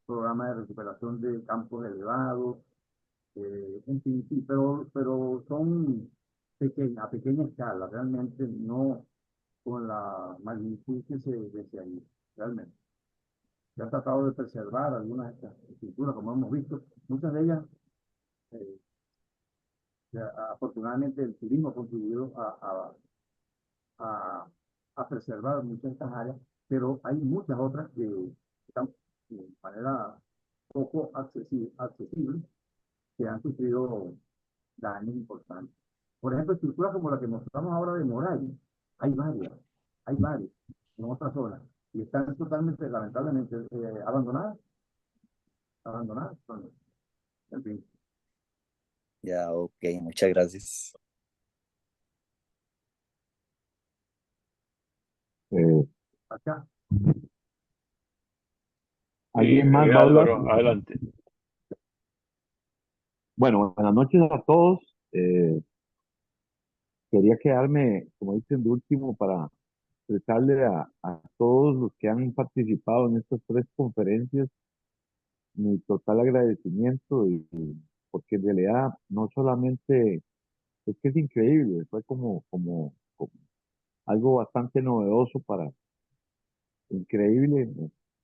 B: programas de recuperación de campos elevados, en fin, sí, pero son a pequeña escala, realmente no con la magnitud que se desearía, realmente. Se ha tratado de preservar algunas de estas estructuras, como hemos visto, muchas de ellas, eh, afortunadamente el turismo ha contribuido a, a preservar muchas de estas áreas, pero hay muchas otras que están de manera poco accesible, que han sufrido daños importantes. Por ejemplo, estructuras como la que mostramos ahora de Moray, hay varias en otras zonas, y están totalmente, lamentablemente, abandonadas, bueno, en fin.
D: Ya, ok, muchas gracias.
E: Eh,
B: Acá,
E: ¿Alguien más va a hablar?
A: Álvaro, adelante.
E: Bueno, buenas noches a todos. Quería quedarme, como dicen, de último para expresarle a todos los que han participado en estas tres conferencias mi total agradecimiento porque en realidad no solamente es que es increíble, fue como algo bastante novedoso increíble,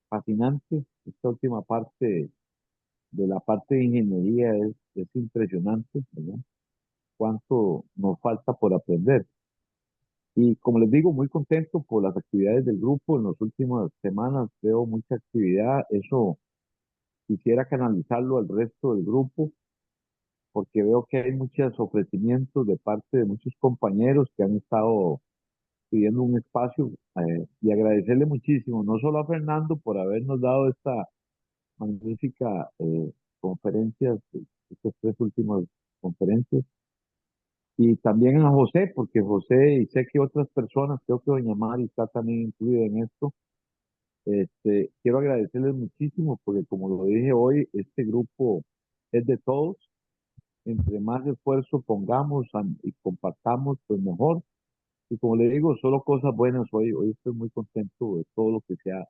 E: fascinante. Esta última parte de la parte de ingeniería es impresionante, ¿verdad? Cuánto nos falta por aprender. Y como les digo, muy contento por las actividades del grupo. En las últimas semanas veo mucha actividad. Eso quisiera canalizarlo al resto del grupo, porque veo que hay muchos ofrecimientos de parte de muchos compañeros que han estado pidiendo un espacio, y agradecerle muchísimo, no solo a Fernando por habernos dado esta magnífica conferencia, estas tres últimas conferencias, y también a José, porque José y sé que otras personas, creo que doña Mari está también incluida en esto, Quiero agradecerles muchísimo porque como lo dije hoy, este grupo es de todos. Entre más esfuerzo pongamos y compartamos, pues mejor. Y como le digo, solo cosas buenas hoy. Hoy estoy muy contento de todo lo que se ha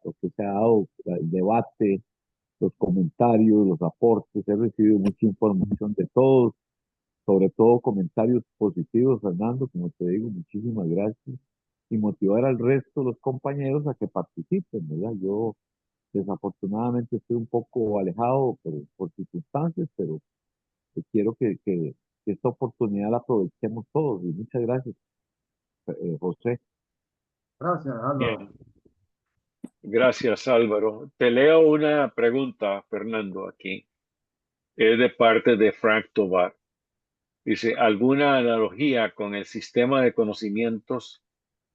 E: dado, el debate, los comentarios, los aportes. He recibido mucha información de todos, sobre todo comentarios positivos, Fernando. Como te digo, muchísimas gracias. Y motivar al resto de los compañeros a que participen, ¿verdad? Yo desafortunadamente estoy un poco alejado por circunstancias, pero quiero que esta oportunidad la aprovechemos todos. Y muchas gracias, José.
B: Gracias, Álvaro.
A: Bien, gracias Álvaro. Te leo una pregunta, Fernando, aquí. Es de parte de Frank Tovar. Dice, ¿alguna analogía con el sistema de conocimientos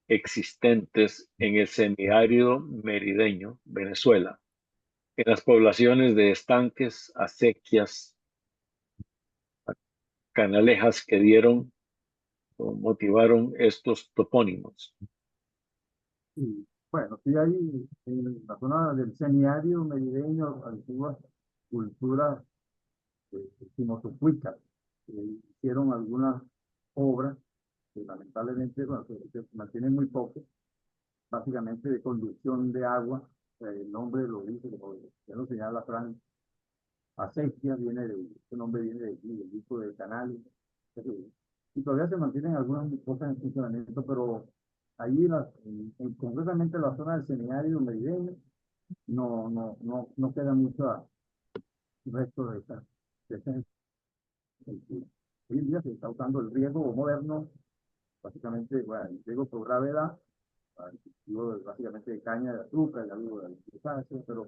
A: existentes en el semiárido merideño, Venezuela, en las poblaciones de estanques, acequias, canalejas que dieron o motivaron estos topónimos?
B: Y, bueno, sí hay en la zona del semiárido merideño antiguas culturas simosocuicas que hicieron algunas obras que lamentablemente bueno, se mantienen muy poco, básicamente de conducción de agua. El nombre lo dice, como ya lo señala Fran, acequia viene de, ese nombre viene de aquí, del tipo de canales. Y todavía se mantienen algunas cosas en funcionamiento, pero allí, concretamente en la zona del semiárido merideño, no queda mucho resto de esta cultura. Hoy en día se está usando el riego moderno, básicamente, bueno, el riego por gravedad, para el cultivo básicamente de caña de azúcar y algo de pistacho, pero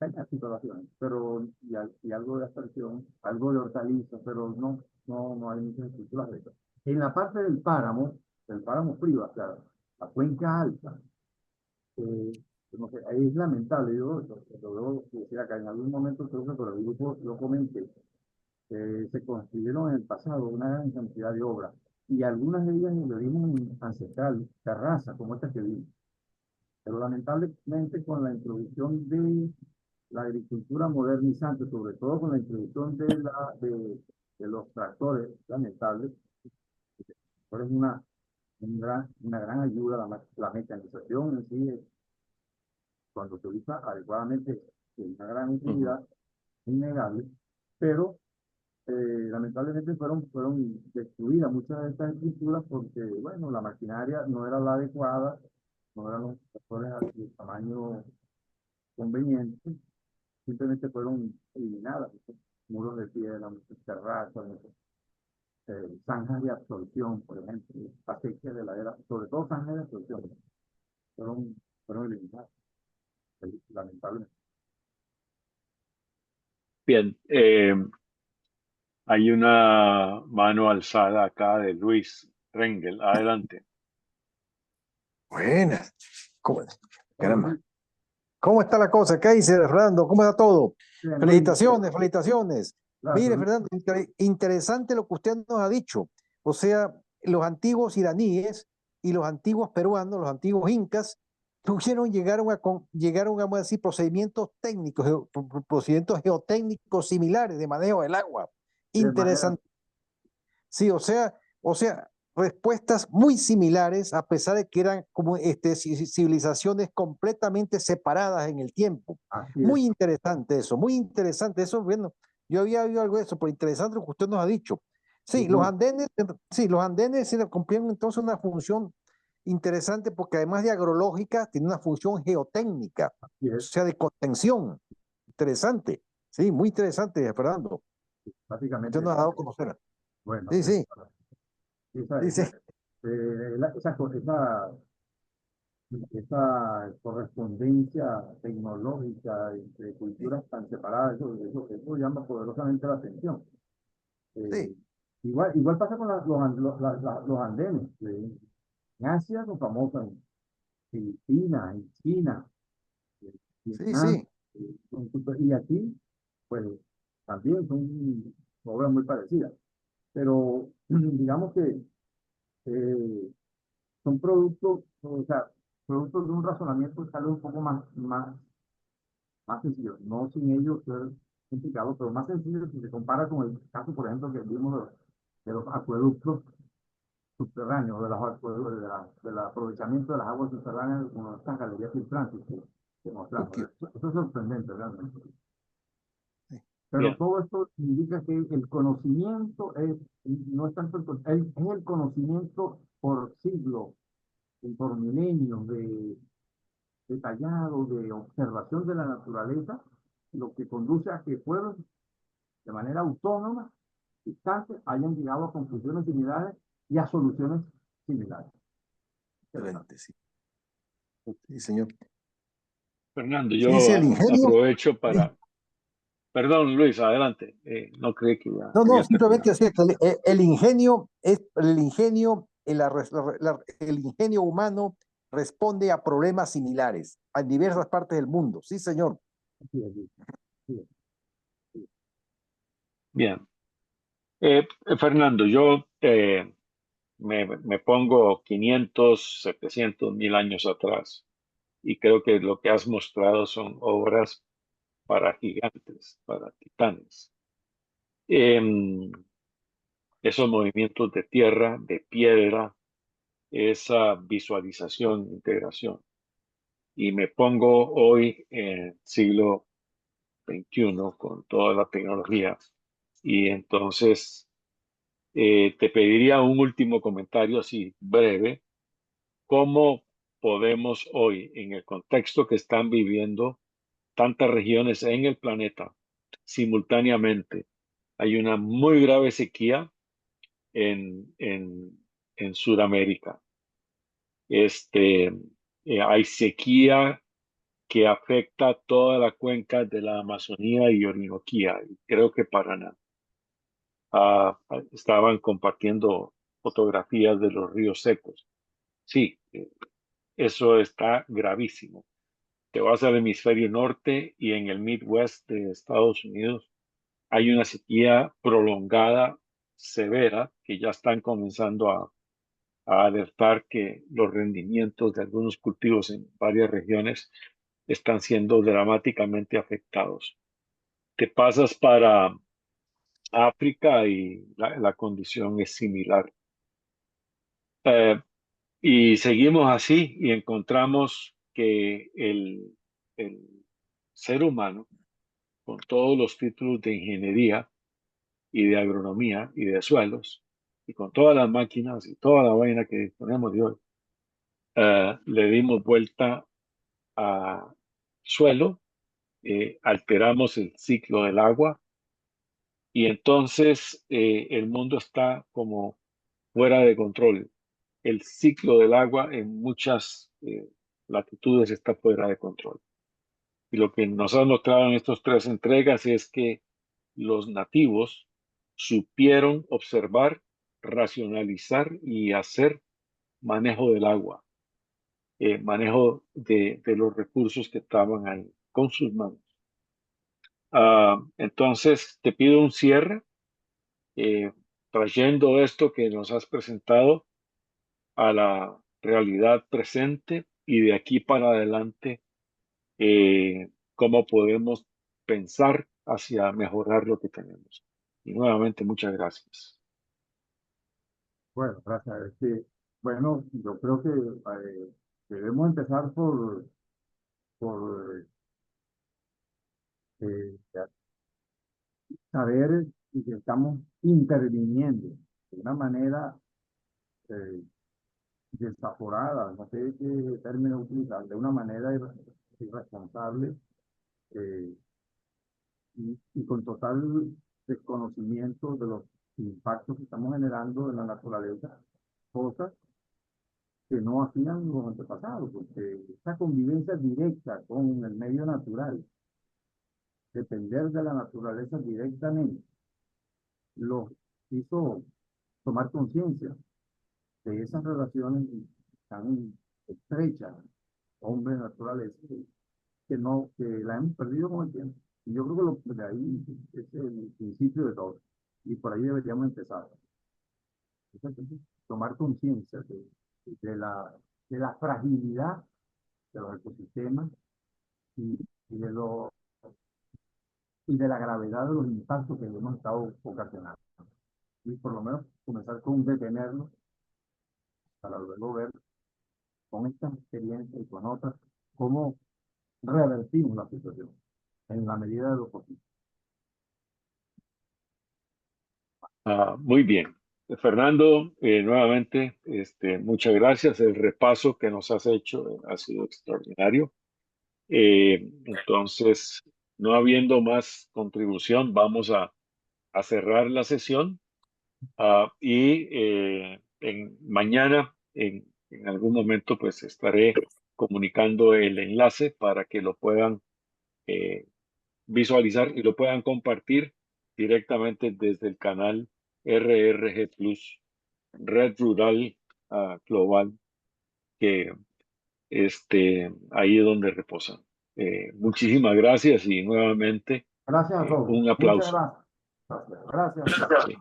B: hay situaciones, pero y algo de aspersión, algo de hortalizas, pero no hay muchas estructuras de eso. En la parte del páramo frío, o sea, la cuenca alta, eh, no sé, ahí es lamentable, yo lo debo decir acá, en algún momento creo que por el grupo lo comenté, se construyeron en el pasado una gran cantidad de obras, y algunas de ellas en el origen ancestral, terrazas, como esta que vimos. Pero lamentablemente con la introducción de la agricultura modernizante, sobre todo con la introducción de los tractores, lamentable, pero es una gran ayuda la mecanización en sí, cuando se usa adecuadamente, es una gran
A: Ujú,
B: utilidad, innegable, pero lamentablemente fueron destruidas muchas de estas estructuras porque, bueno, la maquinaria no era la adecuada, no eran los tractores de tamaño conveniente, simplemente fueron eliminadas, muros de piedra, muchas terrazas, zanjas de absorción, por ejemplo, acequias de la era, sobre todo zanjas de absorción, fueron, fueron eliminadas, lamentablemente.
A: bien, hay una mano alzada acá de Luis Rengel. Adelante.
F: Buenas. ¿Cómo,
B: Hola,
F: caramba.
B: Luis.
F: ¿Cómo está la cosa? ¿Qué dice Fernando? ¿Cómo está todo?
B: Bien, Luis,
F: Felicitaciones, felicitaciones.
B: gracias,
F: Mire,
B: Luis.
F: Fernando, interesante lo que usted nos ha dicho. O sea, los antiguos iraníes y los antiguos peruanos, los antiguos incas, llegaron a, vamos a decir, procedimientos técnicos, procedimientos geotécnicos similares de manejo del agua.
B: De manera,
F: Interesante. Sí, o sea, respuestas muy similares, a pesar de que eran como civilizaciones completamente separadas en el tiempo.
B: así es,
F: Muy interesante eso. Bueno, yo había oído algo de eso, pero interesante lo que usted nos ha dicho.
B: sí, no,
F: Sí, los andenes sí, cumplían entonces una función interesante porque además de agrológica, tiene una función geotécnica,
B: así
F: o
B: es,
F: sea, de contención. Interesante. Sí, muy interesante, Fernando. Usted
B: básicamente,
F: nos ha dado a conocer.
B: bueno,
F: Sí, sí, sí, sí.
B: esa correspondencia tecnológica entre culturas tan separadas, eso llama poderosamente la atención.
F: Sí,
B: Eh, igual pasa con los andenes. En Asia son famosas, en Filipinas, en China, en
F: sí,
B: Vietnam,
F: sí,
B: y aquí, pues también son obras muy parecidas. Pero digamos que son productos, o sea, producto de un razonamiento tal vez un poco más sencillo, no sin ello ser complicado, pero más sencillo si se compara con el caso, por ejemplo, que vimos de los acueductos subterráneos, de los acueductos, del aprovechamiento de las aguas subterráneas, como estas galerías filtrantes que mostramos.
F: Ok.
B: Eso es sorprendente, realmente. Pero
A: Bien,
B: todo esto indica que el conocimiento no es tanto es el conocimiento por siglos, por milenios detallado de observación de la naturaleza, lo que conduce a que pueblos de manera autónoma, distantes, hayan llegado a conclusiones similares y a soluciones similares.
F: Excelente, sí. Sí, señor.
A: Fernando,
F: Sí, dice
A: yo
F: el ingenio.
A: aprovecho
F: Sí.
A: para... Perdón, Luis, adelante. No creí que ya
F: No, no,
A: habías
F: simplemente
A: terminado.
F: decir que el ingenio es el ingenio, el ingenio humano responde a problemas similares en diversas partes del mundo. Sí, señor.
B: Sí, sí, sí.
A: Bien. Fernando, yo me pongo 500, 700 mil años atrás y creo que lo que has mostrado son obras para gigantes, para titanes. Em, Esos movimientos de tierra, de piedra, esa visualización, integración. Y me pongo hoy en el siglo XXI con toda la tecnología y entonces te pediría un último comentario así breve. ¿Cómo podemos hoy, en el contexto que están viviendo tantas regiones en el planeta simultáneamente? Hay una muy grave sequía en Sudamérica. Hay sequía que afecta toda la cuenca de la Amazonía y Orinoquía, y creo que Paraná. Estaban compartiendo fotografías de los ríos secos. Sí, eso está gravísimo. Te vas al hemisferio norte y en el Midwest de Estados Unidos hay una sequía prolongada, severa, que ya están comenzando a alertar que los rendimientos de algunos cultivos en varias regiones están siendo dramáticamente afectados. Te pasas para África y la condición es similar. Eh, y seguimos así y encontramos que el ser humano, con todos los títulos de ingeniería y de agronomía y de suelos, y con todas las máquinas y toda la vaina que disponemos de hoy, le dimos vuelta a suelo, alteramos el ciclo del agua y entonces el mundo está como fuera de control. El ciclo del agua en muchas latitudes está fuera de control. Y lo que nos han mostrado en estas tres entregas es que los nativos supieron observar, racionalizar y hacer manejo del agua, manejo de los recursos que estaban ahí con sus manos. Entonces, te pido un cierre, eh, trayendo esto que nos has presentado a la realidad presente y de aquí para adelante, cómo podemos pensar hacia mejorar lo que tenemos. Y nuevamente, muchas gracias.
B: Bueno, gracias. Bueno, yo creo que debemos empezar por saber que estamos interviniendo de una manera eh, desaforada, no sé qué término utilizar, de una manera irresponsable eh, y con total desconocimiento de los impactos que estamos generando en la naturaleza, cosas que no hacían los antepasados, porque esa convivencia directa con el medio natural, depender de la naturaleza directamente, los hizo tomar conciencia de esas relaciones tan estrechas, hombre-naturaleza, que la hemos perdido con el tiempo. Y yo creo que de ahí es el principio de todo. Y por ahí deberíamos empezar. Entonces, tomar conciencia de la fragilidad de los ecosistemas y, y de y de la gravedad de los impactos que hemos estado ocasionando. Y por lo menos comenzar con detenerlo para luego ver con esta experiencia y con otras cómo revertimos la situación en la medida de lo posible.
A: Muy bien. Fernando, nuevamente, muchas gracias. El repaso que nos has hecho ha sido extraordinario. Entonces, no habiendo más contribución, vamos a cerrar la sesión. Mañana, en algún momento, pues estaré comunicando el enlace para que lo puedan visualizar y lo puedan compartir directamente desde el canal RRG Plus, Red Rural Global, que ahí es donde reposan. Muchísimas gracias y nuevamente
B: Gracias a todos.
A: un
B: Muchas
A: aplauso.
B: gracias. Gracias.
A: Sí.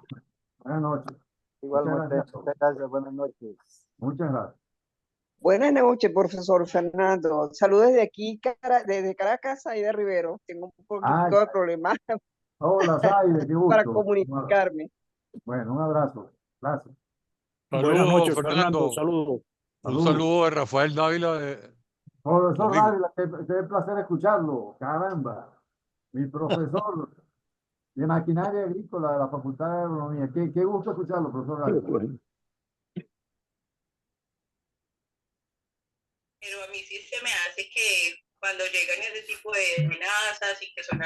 B: Buenas noches.
D: Igualmente,
B: Muchas gracias a todos.
D: muchas gracias, buenas noches.
B: Muchas gracias.
G: Buenas noches, profesor Fernando. Saludos desde aquí, desde Caracas, Aida Rivero. Tengo un poquito
B: Ay,
G: de problemas
B: hola, Saide, qué
G: para
B: gusto.
G: comunicarme.
B: Bueno, un abrazo. Gracias.
H: Buenas
I: Saludos,
H: noches,
I: Fernando.
H: Saludos.
I: Un saludo de Rafael Dávila de
B: Profesor
I: amigo.
B: Dávila, qué placer escucharlo. Caramba. Mi profesor de maquinaria agrícola de la Facultad de Agronomía. Qué gusto escucharlo, profesor Dávila.
A: Bueno.
J: Pero a mí sí se me hace que cuando llegan ese tipo de amenazas y que son